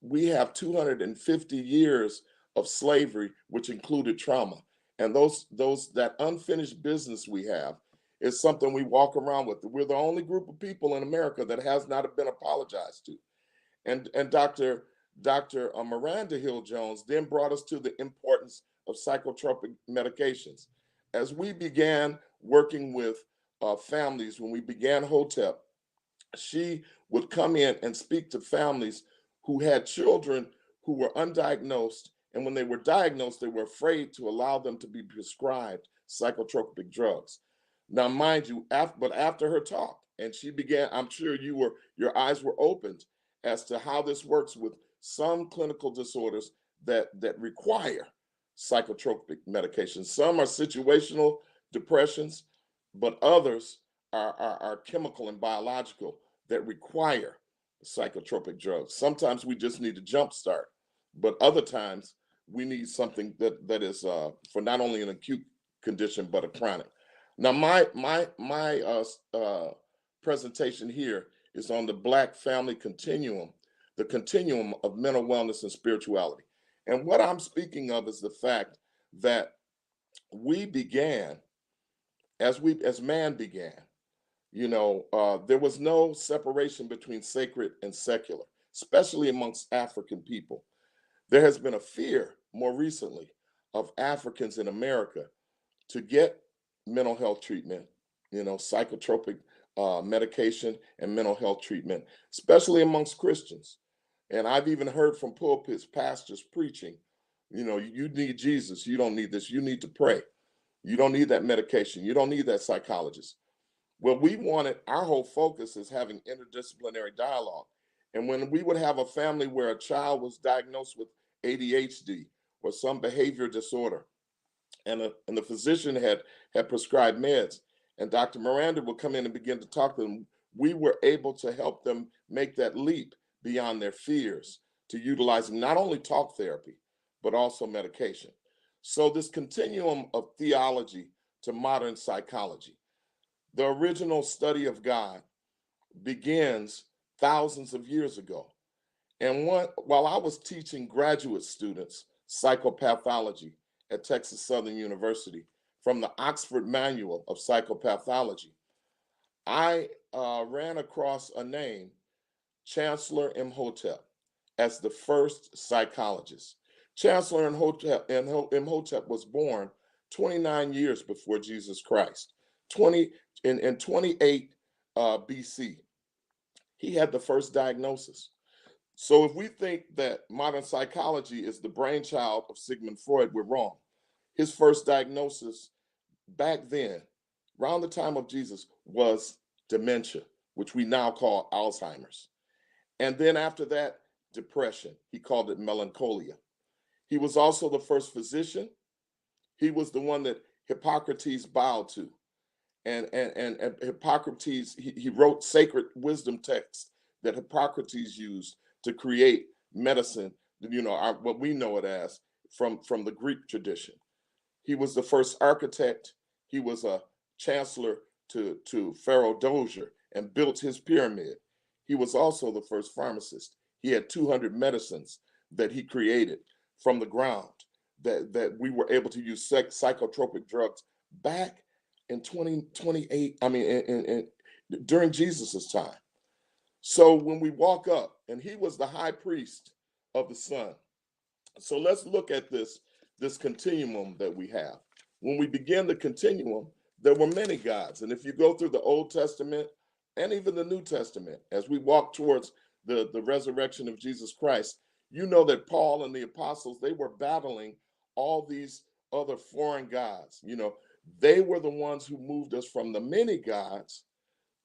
We have 250 years of slavery, which included trauma. And that unfinished business we have is something we walk around with. We're the only group of people in America that has not been apologized to. And Dr. Miranda Hill-Jones then brought us to the importance of psychotropic medications. As we began working with families, when we began HOTEP, she would come in and speak to families who had children who were undiagnosed. And when they were diagnosed, they were afraid to allow them to be prescribed psychotropic drugs. Now, mind you, after her talk, and she began, I'm sure your eyes were opened as to how this works with some clinical disorders that require psychotropic medications. Some are situational depressions, but others are chemical and biological that require psychotropic drugs. Sometimes we just need a jump start, but other times we need something that is for not only an acute condition but a chronic. Now, my presentation here is on the Black family continuum, the continuum of mental wellness and spirituality. And what I'm speaking of is the fact that we began, as man began, there was no separation between sacred and secular, especially amongst African people. There has been a fear more recently of Africans in America to get mental health treatment, psychotropic medication and mental health treatment, especially amongst Christians. And I've even heard from pulpits, pastors preaching, you need Jesus. You don't need this. You need to pray. You don't need that medication. You don't need that psychologist. Well, our whole focus is having interdisciplinary dialogue. And when we would have a family where a child was diagnosed with ADHD or some behavior disorder, and the physician had prescribed meds, and Dr. Miranda would come in and begin to talk to them, we were able to help them make that leap beyond their fears to utilizing not only talk therapy, but also medication. So this continuum of theology to modern psychology, the original study of God begins thousands of years ago. And while I was teaching graduate students psychopathology at Texas Southern University from the Oxford Manual of Psychopathology, I ran across a name, Chancellor Imhotep, as the first psychologist. Chancellor Imhotep was born 29 years before Jesus Christ. In 28 BC, he had the first diagnosis. So if we think that modern psychology is the brainchild of Sigmund Freud, we're wrong. His first diagnosis back then, around the time of Jesus, was dementia, which we now call Alzheimer's. And then after that, depression. He called it melancholia. He was also the first physician. He was the one that Hippocrates bowed to. And Hippocrates, he wrote sacred wisdom texts that Hippocrates used to create medicine, what we know it as from the Greek tradition. He was the first architect. He was a chancellor to Pharaoh Boger and built his pyramid. He was also the first pharmacist. He had 200 medicines that he created from the ground that we were able to use psychotropic drugs back in 2028, during Jesus's time. So when we walk up, and he was the high priest of the sun. So let's look at this continuum that we have. When we begin the continuum, there were many gods. And if you go through the Old Testament and even the New Testament, as we walk towards the resurrection of Jesus Christ, you know that Paul and the apostles, they were battling all these other foreign gods. They were the ones who moved us from the many gods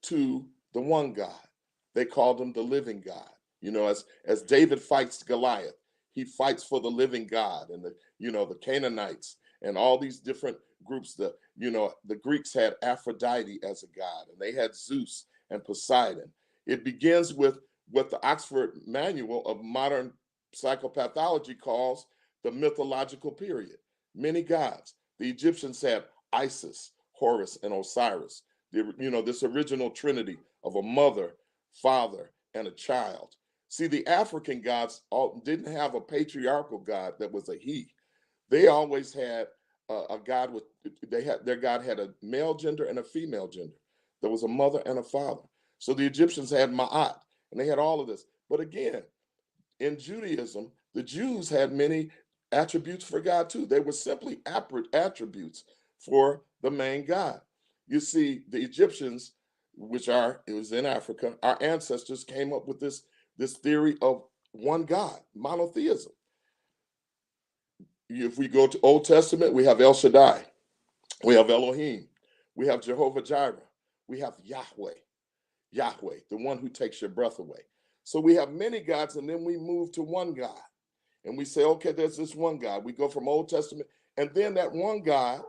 to the one God. They called him the living God. As David fights Goliath, he fights for the living God, and the Canaanites and all these different groups. The Greeks had Aphrodite as a god, and they had Zeus and Poseidon. It begins with what the Oxford Manual of Modern Psychopathology calls the mythological period. Many gods. The Egyptians had Isis, Horus, and Osiris. This original trinity of a mother, father, and a child. See, the African gods didn't have a patriarchal god that was a he. They always had a god their god had a male gender and a female gender. There was a mother and a father. So the Egyptians had Ma'at, and they had all of this. But again, in Judaism, the Jews had many attributes for God too. They were simply attributes for the main God. You see, the Egyptians, it was in Africa, our ancestors came up with this theory of one God, monotheism. If we go to Old Testament, we have El Shaddai, we have Elohim, we have Jehovah Jireh, we have Yahweh, the one who takes your breath away. So we have many gods, and then we move to one God. And we say, okay, there's this one God. We go from Old Testament, and then that one God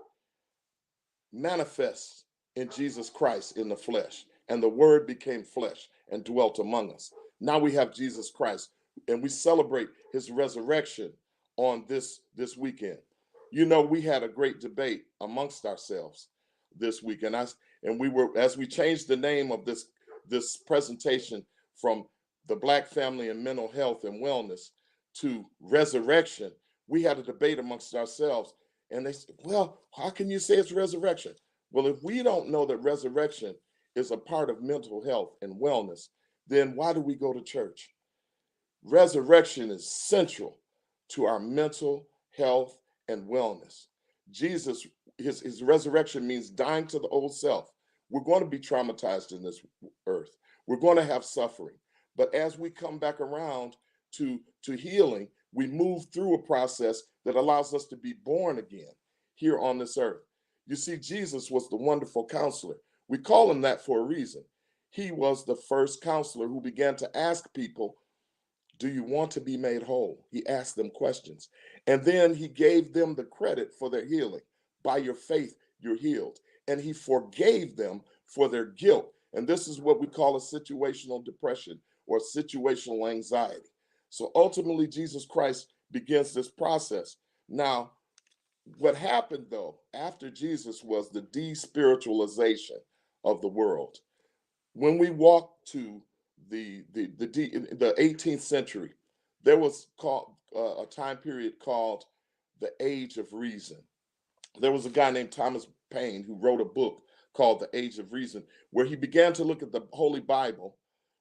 manifests in Jesus Christ in the flesh. And the word became flesh and dwelt among us. Now we have Jesus Christ, and we celebrate his resurrection on this weekend. We had a great debate amongst ourselves this weekend. As we changed the name of this presentation from the Black Family and Mental Health and Wellness to Resurrection, we had a debate amongst ourselves. And they said, well, how can you say it's resurrection? Well, if we don't know that resurrection is a part of mental health and wellness, then why do we go to church? Resurrection is central to our mental health and wellness. Jesus, his resurrection means dying to the old self. We're going to be traumatized in this earth. We're going to have suffering. But as we come back around to healing, we move through a process that allows us to be born again here on this earth. You see, Jesus was the wonderful counselor. We call him that for a reason. He was the first counselor who began to ask people, do you want to be made whole? He asked them questions. And then he gave them the credit for their healing. By your faith, you're healed. And he forgave them for their guilt. And this is what we call a situational depression or situational anxiety. So ultimately, Jesus Christ begins this process. Now, what happened though after Jesus was the despiritualization of the world. When we walk to the 18th century, there was a time period called the Age of Reason. There was a guy named Thomas Paine who wrote a book called The Age of Reason, where he began to look at the Holy Bible,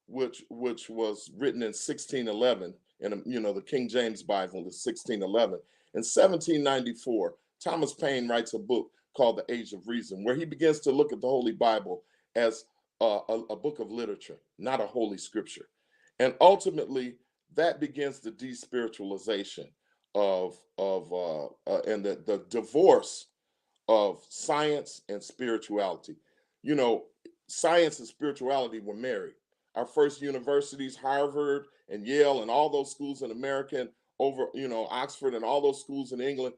which was written in 1611 and the King James Bible is 1611. In 1794, Thomas Paine writes a book called The Age of Reason, where he begins to look at the Holy Bible as a book of literature, not a holy scripture. And ultimately, that begins the despiritualization of and the divorce of science and spirituality. Science and spirituality were married. Our first universities, Harvard and Yale and all those schools in America, and over, Oxford and all those schools in England,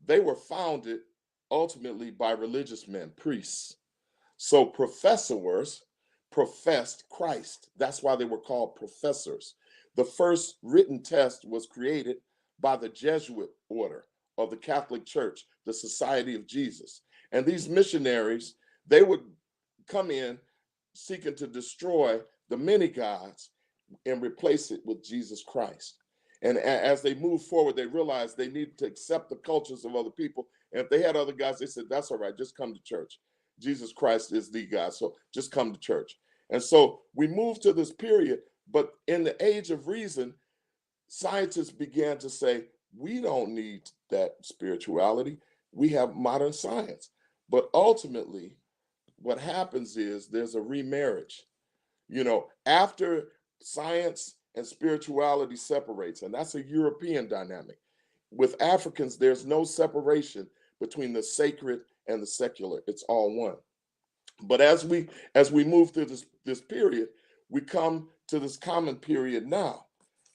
they were founded ultimately by religious men, priests. So professors professed Christ. That's why they were called professors. The first written test was created by the Jesuit order of the Catholic Church, the Society of Jesus. And these missionaries, they would come in seeking to destroy the many gods and replace it with Jesus Christ. And as they moved forward, they realized they needed to accept the cultures of other people. And if they had other gods, they said, that's all right, just come to church. Jesus Christ is the God, so just come to church. And so we moved to this period, but in the Age of Reason, scientists began to say, we don't need that spirituality. We have modern science. But ultimately, what happens is there's a remarriage. After science and spirituality separates, and that's a European dynamic. With Africans, there's no separation between the sacred and the secular. It's all one. But as we move through this period, we come to this common period now.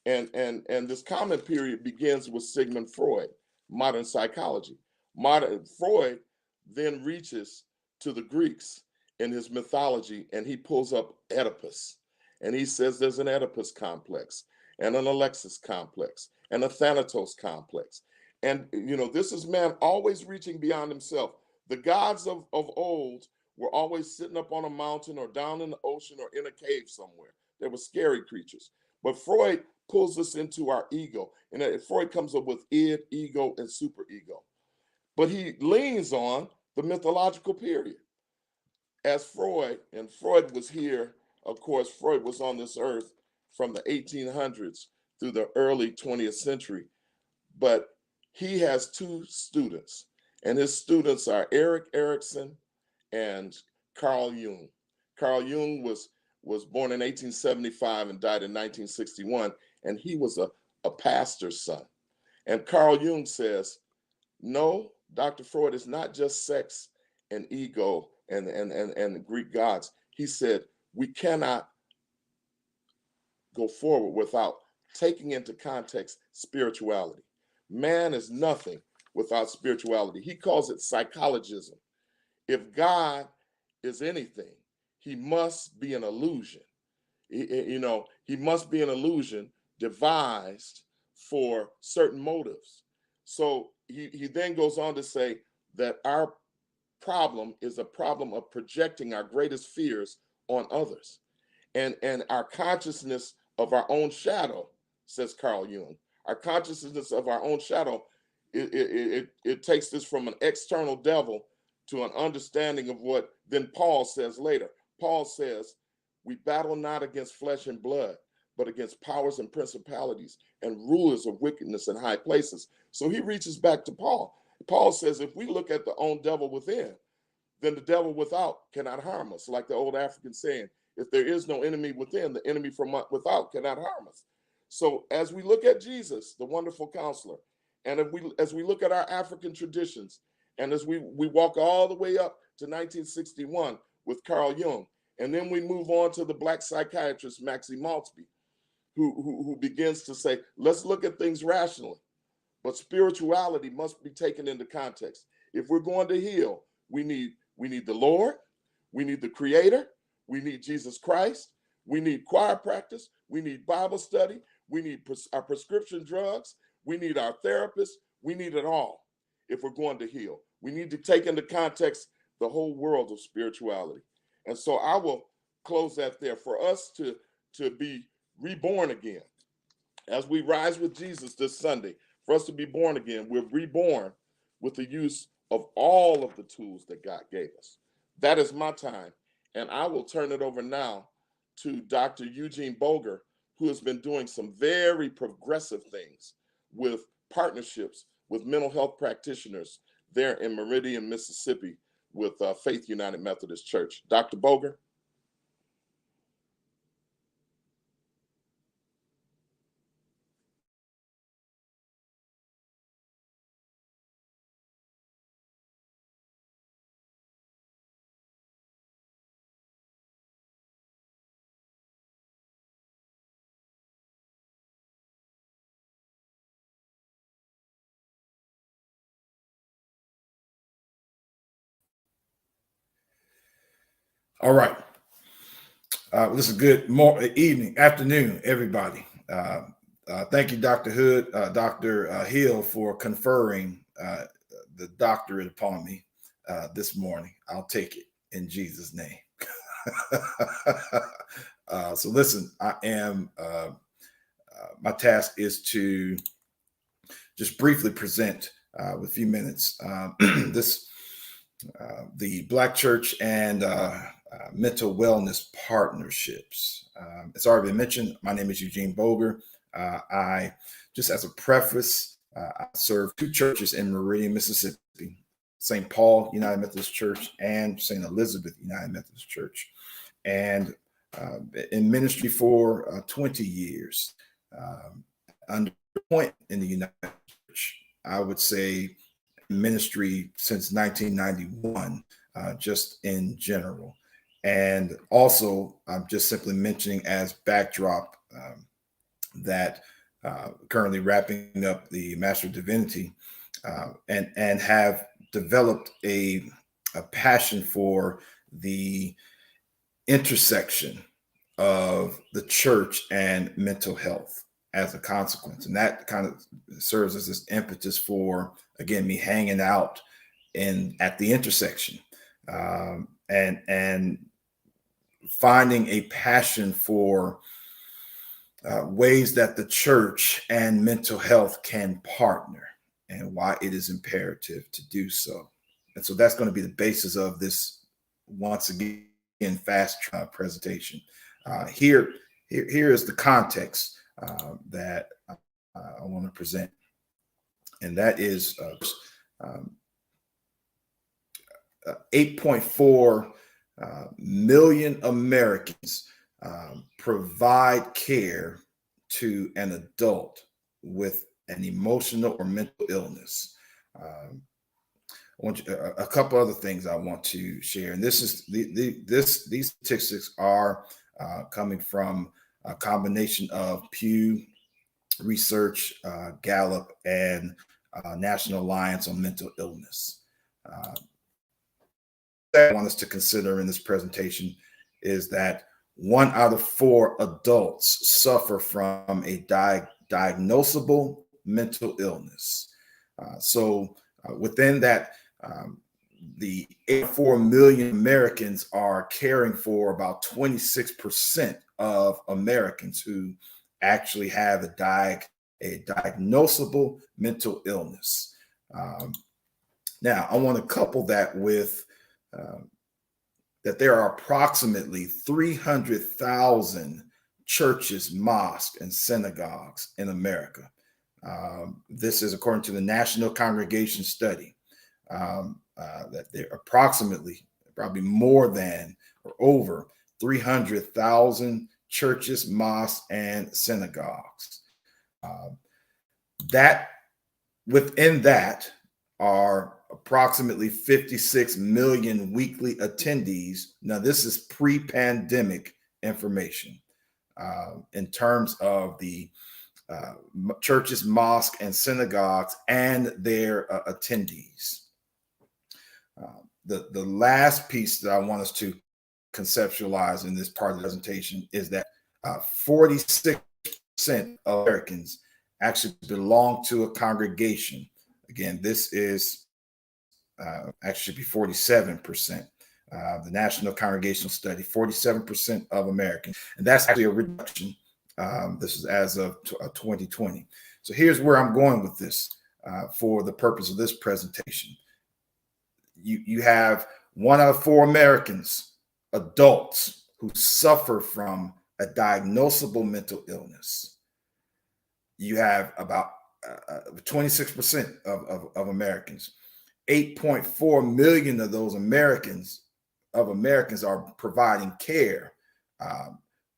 And this common period begins with Sigmund Freud, modern psychology. Freud then reaches to the Greeks in his mythology, and he pulls up Oedipus. And he says there's an Oedipus complex, and an Alexis complex, and a Thanatos complex. And, this is man always reaching beyond himself. The gods of old were always sitting up on a mountain or down in the ocean or in a cave somewhere. They were scary creatures. But Freud pulls us into our ego. And Freud comes up with id, ego, and superego. But he leans on the mythological period. As Freud was here, of course, Freud was on this earth from the 1800s through the early 20th century. But he has two students, and his students are Erik Erikson and Carl Jung. Carl Jung was born in 1875 and died in 1961, and he was a pastor's son. And Carl Jung says, no, Dr. Freud is not just sex and ego and the Greek gods. He said, we cannot go forward without taking into context spirituality. Man is nothing without spirituality. He calls it psychologism. If God is anything, he must be an illusion. He must be an illusion devised for certain motives. So he then goes on to say that our problem is a problem of projecting our greatest fears on others. And our consciousness of our own shadow, says Carl Jung, our consciousness of our own shadow, it takes this from an external devil to an understanding of what then Paul says later. Paul says, we battle not against flesh and blood, but against powers and principalities and rulers of wickedness in high places. So he reaches back to Paul. Paul says, if we look at the own devil within, then the devil without cannot harm us. Like the old African saying, if there is no enemy within, the enemy from without cannot harm us. So as we look at Jesus, the wonderful counselor, and as we look at our African traditions, and as we walk all the way up to 1961 with Carl Jung, and then we move on to the Black psychiatrist Maxie Maltby, who begins to say, let's look at things rationally, but spirituality must be taken into context. If we're going to heal, we need the Lord, we need the Creator, we need Jesus Christ, we need choir practice, we need Bible study, we need our prescription drugs, we need our therapists, we need it all if we're going to heal. We need to take into context the whole world of spirituality. And so I will close that there. For us to be reborn again, as we rise with Jesus this Sunday, for us to be born again, we're reborn with the use of all of the tools that God gave us. That is my time. And I will turn it over now to Dr. Eugene Boger who has been doing some very progressive things with partnerships with mental health practitioners there in Meridian, Mississippi, with Faith United Methodist Church. Dr. Boger? All right. This is good evening, afternoon, everybody. Thank you, Dr. Hood, Dr. Hill, for conferring the doctorate upon me this morning. I'll take it in Jesus' name. So listen, I am, my task is to just briefly present with a few minutes the Black Church and mental wellness partnerships. It's already been mentioned. My name is Eugene Boger. I, just as a preface, I serve two churches in Meridian, Mississippi, St. Paul United Methodist Church and St. Elizabeth United Methodist Church. And in ministry for 20 years, under point in the United Church, I would say ministry since 1991, just in general. And also, I'm just simply mentioning as backdrop that currently wrapping up the Master of Divinity and have developed a passion for the intersection of the church and mental health as a consequence. And that kind of serves as this impetus for, again, me hanging out at the intersection and finding a passion for ways that the church and mental health can partner and why it is imperative to do so. And so that's going to be the basis of this, once again, fast presentation. Here is the context that I want to present. And that is 8.4 million Americans provide care to an adult with an emotional or mental illness. A couple other things I want to share, and this is these statistics are coming from a combination of Pew Research, Gallup, and National Alliance on Mental Illness. That I want us to consider in this presentation is that 1 out of 4 adults suffer from a diagnosable mental illness. So within that, the 84 million Americans are caring for about 26% of Americans who actually have a diagnosable mental illness. Now, I want to couple that with that there are approximately 300,000 churches, mosques, and synagogues in America. This is according to the National Congregation Study, that there are approximately, probably more than or over 300,000 churches, mosques, and synagogues. That within that are approximately 56 million weekly attendees. Now, this is pre-pandemic information in terms of the churches, mosques, and synagogues and their attendees. The last piece that I want us to conceptualize in this part of the presentation is that 46% of Americans actually belong to a congregation. Again, this is actually be 47%. The National Congregational Study, 47% of Americans, and that's actually a reduction. This is as of 2020. So here's where I'm going with this for the purpose of this presentation. You have 1 out of 4 Americans, adults, who suffer from a diagnosable mental illness, you have about 26% of Americans. 8.4 million of those Americans are providing care,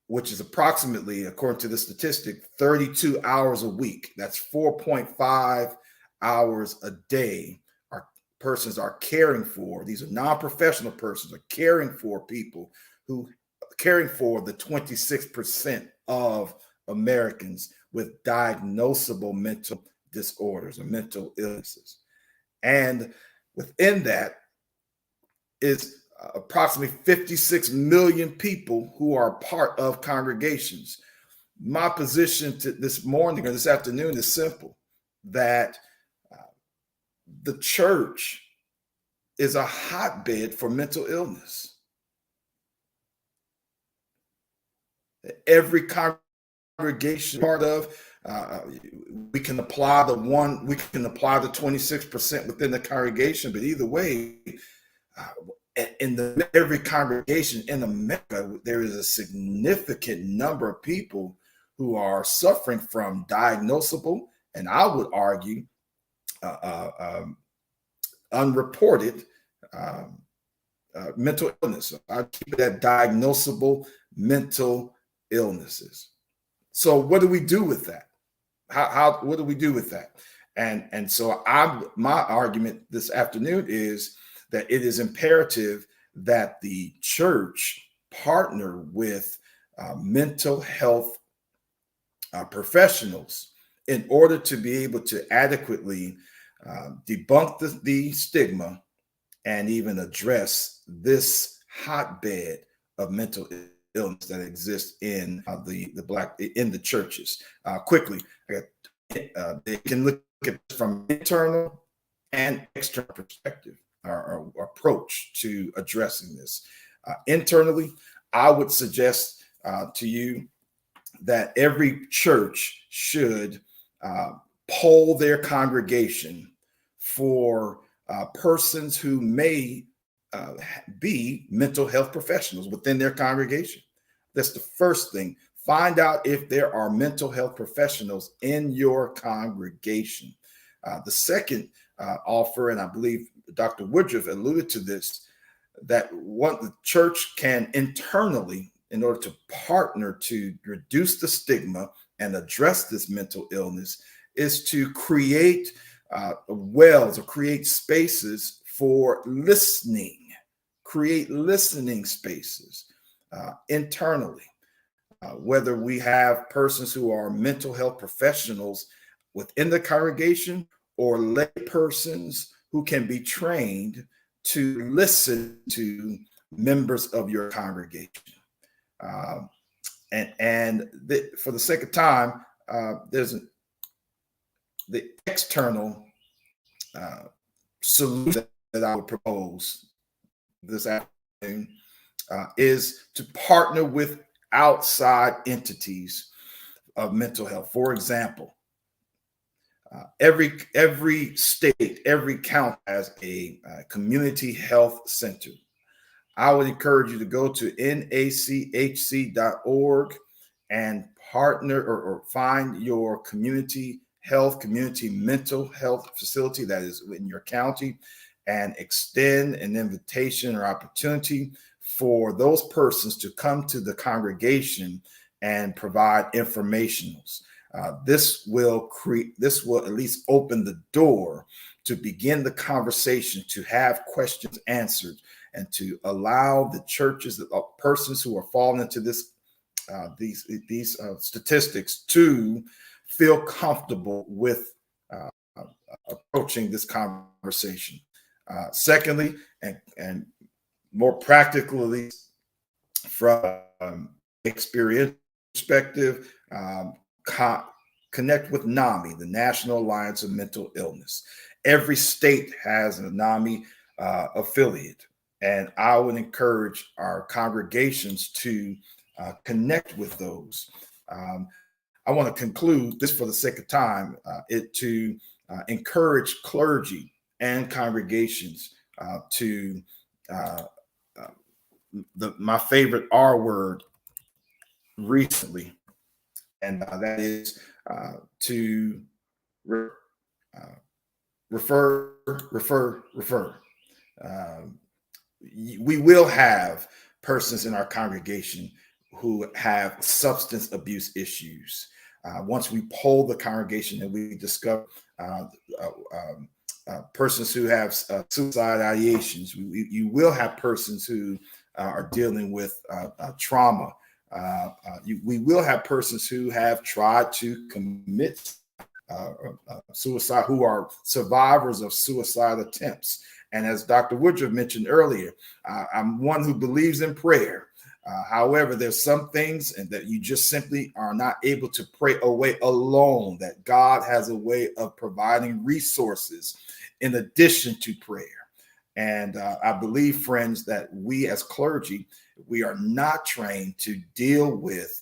which is approximately, according to the statistic, 32 hours a week. That's 4.5 hours a day. Our persons are caring for. These are non-professional persons are caring for people who caring for the 26% of Americans with diagnosable mental disorders or mental illnesses. And within that is approximately 56 million people who are part of congregations. My position this morning or this afternoon is simple, that the church is a hotbed for mental illness. Every congregation part of, we can apply the 26% within the congregation, but either way, in every congregation in America, there is a significant number of people who are suffering from diagnosable, and I would argue unreported mental illness. I keep it at diagnosable mental illnesses. So what do we do with that? What do we do with that? And so my argument this afternoon is that it is imperative that the church partner with mental health professionals in order to be able to adequately debunk the stigma and even address this hotbed of mental illness that exists in the churches. Quickly, they can look at it from internal and external perspective or approach to addressing this. Internally, I would suggest to you that every church should poll their congregation for persons who may be mental health professionals within their congregation. That's the first thing. Find out if there are mental health professionals in your congregation. The second offer, and I believe Dr. Woodruff alluded to this, that what the church can internally, in order to partner to reduce the stigma and address this mental illness, is to create wells or create spaces for listening, create listening spaces internally. Whether we have persons who are mental health professionals within the congregation or lay persons who can be trained to listen to members of your congregation. For the sake of time, there's the external solution that I would propose this afternoon is to partner with outside entities of mental health. For example, every state, every county has a community health center. I would encourage you to go to nachc.org and partner or find your community mental health facility that is in your county and extend an invitation or opportunity for those persons to come to the congregation and provide informationals. This will at least open the door to begin the conversation, to have questions answered, and to allow the churches, the persons who are falling into these statistics, to feel comfortable with approaching this conversation. Secondly, and more practically, from experience perspective, connect with NAMI, the National Alliance of Mental Illness. Every state has a NAMI affiliate, and I would encourage our congregations to connect with those. I want to conclude this for the sake of time, to encourage clergy and congregations my favorite R word, recently, and that is to refer. Um, we will have persons in our congregation who have substance abuse issues. Once we poll the congregation and we discover persons who have suicide ideations, you will have persons who are dealing with trauma. We will have persons who have tried to commit suicide, who are survivors of suicide attempts. And as Dr. Woodruff mentioned earlier, I'm one who believes in prayer. However, there's some things and that you just simply are not able to pray away alone, that God has a way of providing resources in addition to prayer. And I believe, friends, that we as clergy, we are not trained to deal with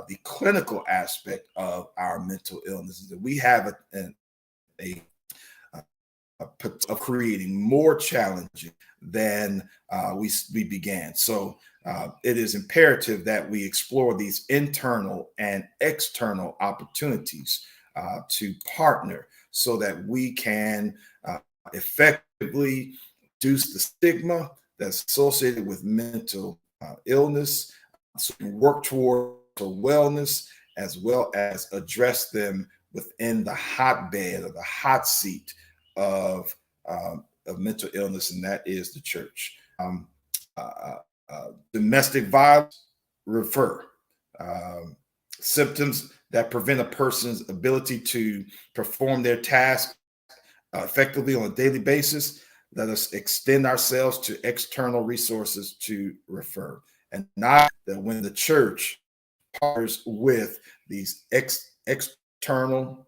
the clinical aspect of our mental illnesses. That we have of creating more challenging than we began. So it is imperative that we explore these internal and external opportunities to partner so that we can effectively reduce the stigma that's associated with mental illness, so we work toward wellness, as well as address them within the hotbed or the hot seat of mental illness, and that is the church. Domestic violence, refer. Symptoms that prevent a person's ability to perform their task effectively on a daily basis, let us extend ourselves to external resources to refer. And not that when the church partners with these external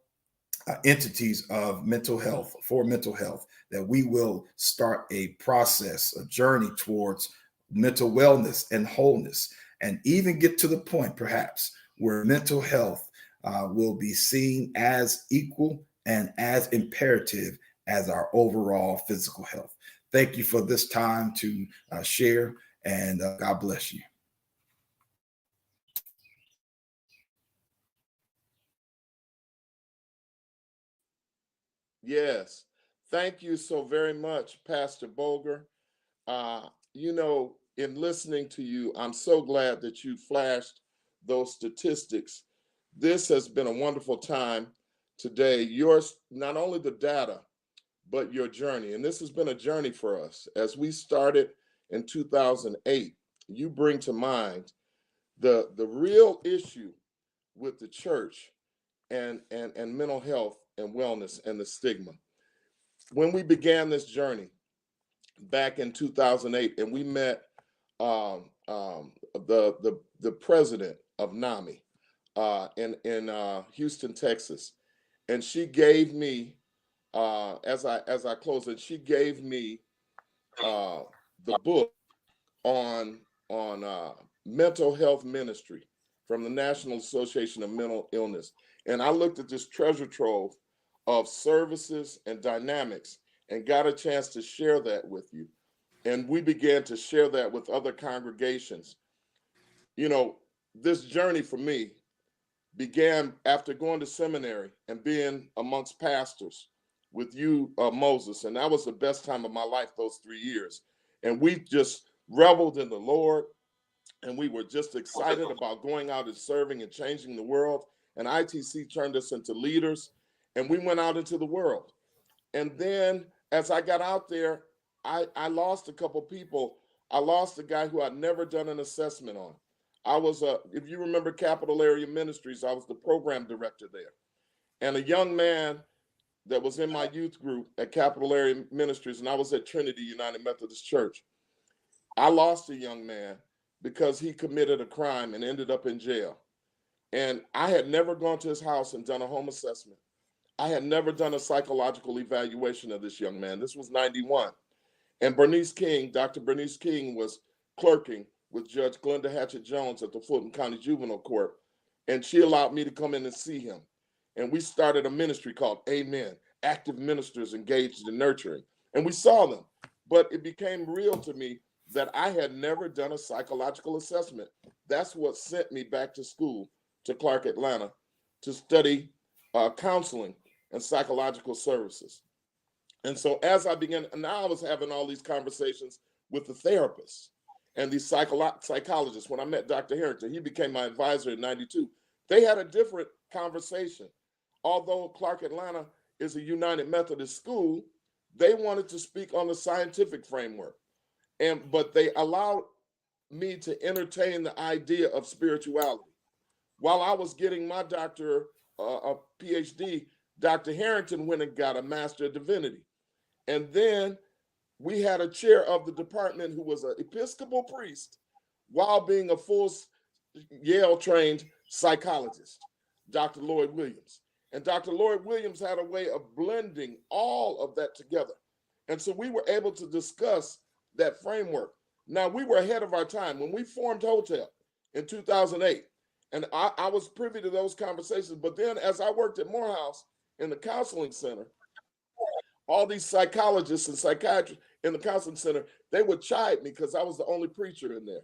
entities of mental health, for mental health, that we will start a process, a journey towards mental wellness and wholeness, and even get to the point perhaps where mental health will be seen as equal and as imperative as our overall physical health. Thank you for this time to share, and God bless you. Yes. Thank you so very much, Pastor Boger. In listening to you, I'm so glad that you flashed those statistics. This has been a wonderful time today. Yours, not only the data, but your journey. And this has been a journey for us. As we started in 2008, you bring to mind the real issue with the church and mental health and wellness and the stigma. When we began this journey back in 2008, and we met the president of NAMI in Houston, Texas, and she gave me as I close it, she gave me the book on mental health ministry from the National Association of Mental Illness, and I looked at this treasure trove of services and dynamics and got a chance to share that with you. And we began to share that with other congregations. This journey for me began after going to seminary and being amongst pastors with you, Moses. And that was the best time of my life, those 3 years. And we just reveled in the Lord. And we were just excited about going out and serving and changing the world. And ITC turned us into leaders. And we went out into the world. And then as I got out there, I lost a couple people. I lost a guy who I'd never done an assessment on. I was, if you remember Capital Area Ministries, I was the program director there. And a young man that was in my youth group at Capital Area Ministries, and I was at Trinity United Methodist Church. I lost a young man because he committed a crime and ended up in jail. And I had never gone to his house and done a home assessment. I had never done a psychological evaluation of this young man. This was 91. And Dr. Bernice King was clerking with Judge Glenda Hatchett Jones at the Fulton County Juvenile Court. And she allowed me to come in and see him. And we started a ministry called Amen, Active Ministers Engaged in Nurturing. And we saw them. But it became real to me that I had never done a psychological assessment. That's what sent me back to school to Clark, Atlanta, to study counseling and psychological services. And so as I began, now I was having all these conversations with the therapists and these psychologists. When I met Dr. Herrington, he became my advisor in '92. They had a different conversation. Although Clark, Atlanta is a United Methodist school, they wanted to speak on the scientific framework. But they allowed me to entertain the idea of spirituality. While I was getting my doctor, a PhD, Dr. Herrington went and got a Master of Divinity. And then we had a chair of the department who was an Episcopal priest while being a full Yale-trained psychologist, Dr. Lloyd Williams. And Dr. Lloyd Williams had a way of blending all of that together. And so we were able to discuss that framework. Now, we were ahead of our time. When we formed Hotel in 2008, and I was privy to those conversations, but then as I worked at Morehouse in the counseling center, all these psychologists and psychiatrists in the counseling center, they would chide me because I was the only preacher in there.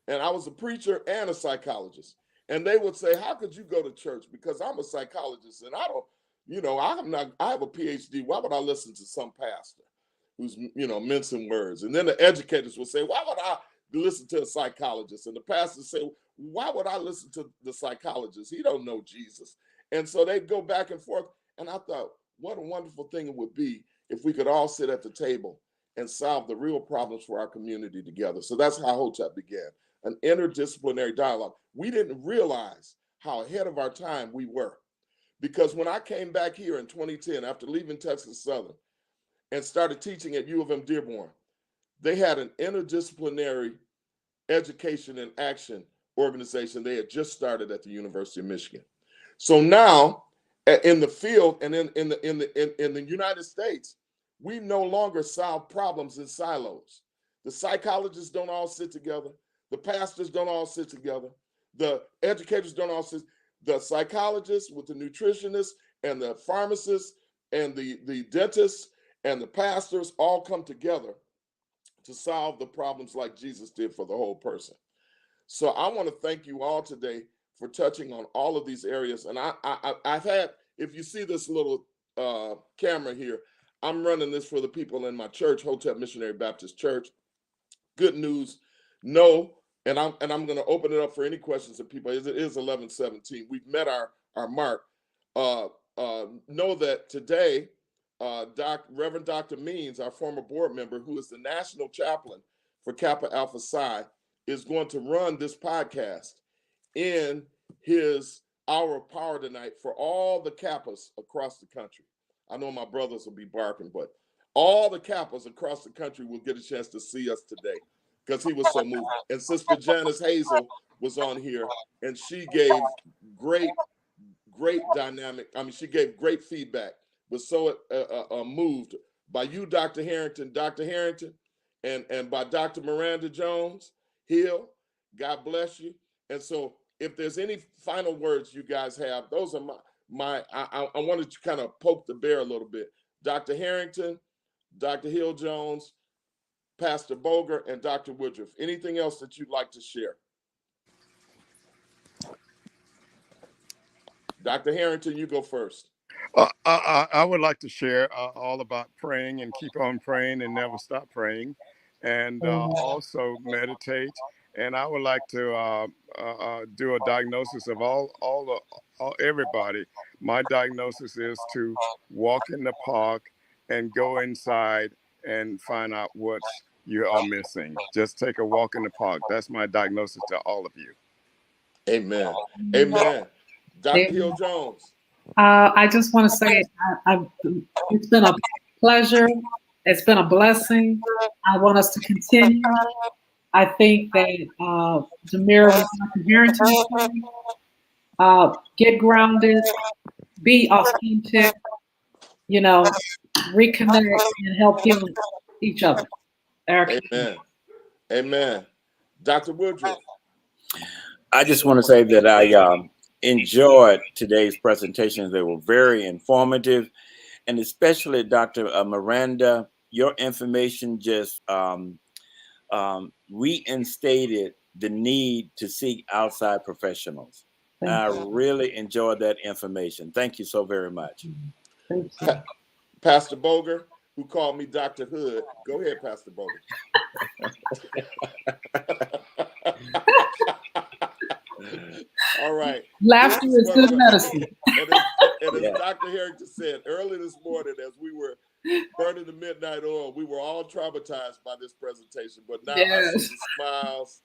And I was a preacher and a psychologist. And they would say, how could you go to church? Because I'm a psychologist and I don't, I have a PhD. Why would I listen to some pastor who's, mincing words? And then the educators would say, why would I listen to a psychologist? And the pastors say, why would I listen to the psychologist? He don't know Jesus. And so they'd go back and forth. And I thought, what a wonderful thing it would be if we could all sit at the table and solve the real problems for our community together. So that's how HOTEP began, an interdisciplinary dialogue. We didn't realize how ahead of our time we were, because when I came back here in 2010, after leaving Texas Southern and started teaching at U of M Dearborn, they had an interdisciplinary education and action organization they had just started at the University of Michigan. So now, in the field and in the United States, we no longer solve problems in silos. The psychologists don't all sit together. The pastors don't all sit together. The educators don't all sit. The psychologists with the nutritionists and the pharmacists and the dentists and the pastors all come together to solve the problems like Jesus did for the whole person. So I want to thank you all today for touching on all of these areas. And I've had, if you see this little camera here, I'm running this for the people in my church, Hotep Missionary Baptist Church. Good news, no, and I'm going to open it up for any questions that people. It is 11:17. We've met our mark. Know that today, Reverend Dr. Means, our former board member, who is the national chaplain for Kappa Alpha Psi, is going to run this podcast in his hour of power tonight for all the Kappas across the country. I know my brothers will be barking, but all the Kappas across the country will get a chance to see us today because he was so moved. And Sister Janice Hazel was on here, and she gave great dynamic. I mean, she gave great feedback, was so moved by you, Dr. Herrington, and by Dr. Miranda Jones Hill. God bless you. And so if there's any final words you guys have, those are I wanted to kind of poke the bear a little bit. Dr. Herrington, Dr. Hill Jones, Pastor Boger, and Dr. Woodruff. Anything else that you'd like to share? Dr. Herrington, you go first. I would like to share all about praying and keep on praying and never stop praying, and also meditate. And I would like to do a diagnosis of everybody. My diagnosis is to walk in the park and go inside and find out what you are missing. Just take a walk in the park. That's my diagnosis to all of you. Amen. Amen. Dr. Hill Jones. I just want to say it's been a pleasure. It's been a blessing. I want us to continue. I think that Jameer was Herrington. Get grounded, be authentic, reconnect and help heal each other. Amen. Amen. Dr. Woodruff. I just want to say that I enjoyed today's presentations. They were very informative, and especially Dr. Miranda, your information just reinstated the need to seek outside professionals. I really enjoyed that information. Thank you so very much. Thank you. Pastor Boger, who called me Dr. Hood. Go ahead, Pastor Boger. All right. Laughter is good medicine. And as Dr. Herrington said early this morning, as we were burning the midnight oil, we were all traumatized by this presentation. But now I see the smiles,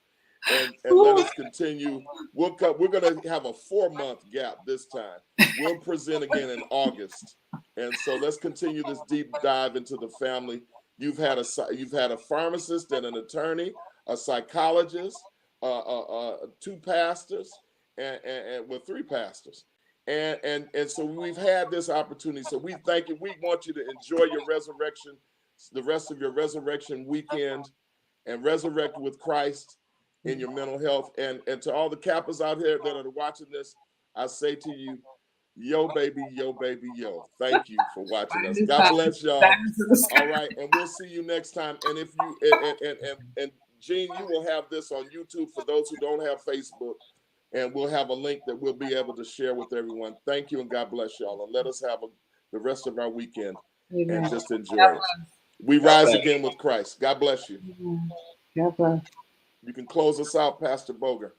and let us continue. We're going to have a 4-month gap this time. We'll present again in August, and so let's continue this deep dive into the family. You've had a pharmacist and an attorney, a psychologist, 2 pastors, and 3 pastors. And so we've had this opportunity. So we thank you. We want you to enjoy your resurrection, the rest of your resurrection weekend, and resurrect with Christ in your mental health. And to all the Kappas out here that are watching this, I say to you, yo, baby, yo, baby, yo. Thank you for watching us. God bless y'all. All right. And we'll see you next time. And if you, and Gene, you will have this on YouTube for those who don't have Facebook. And we'll have a link that we'll be able to share with everyone. Thank you, and God bless y'all. And let us have the rest of our weekend and just enjoy it. We rise again with Christ. God bless you. God bless. You can close us out, Pastor Boger.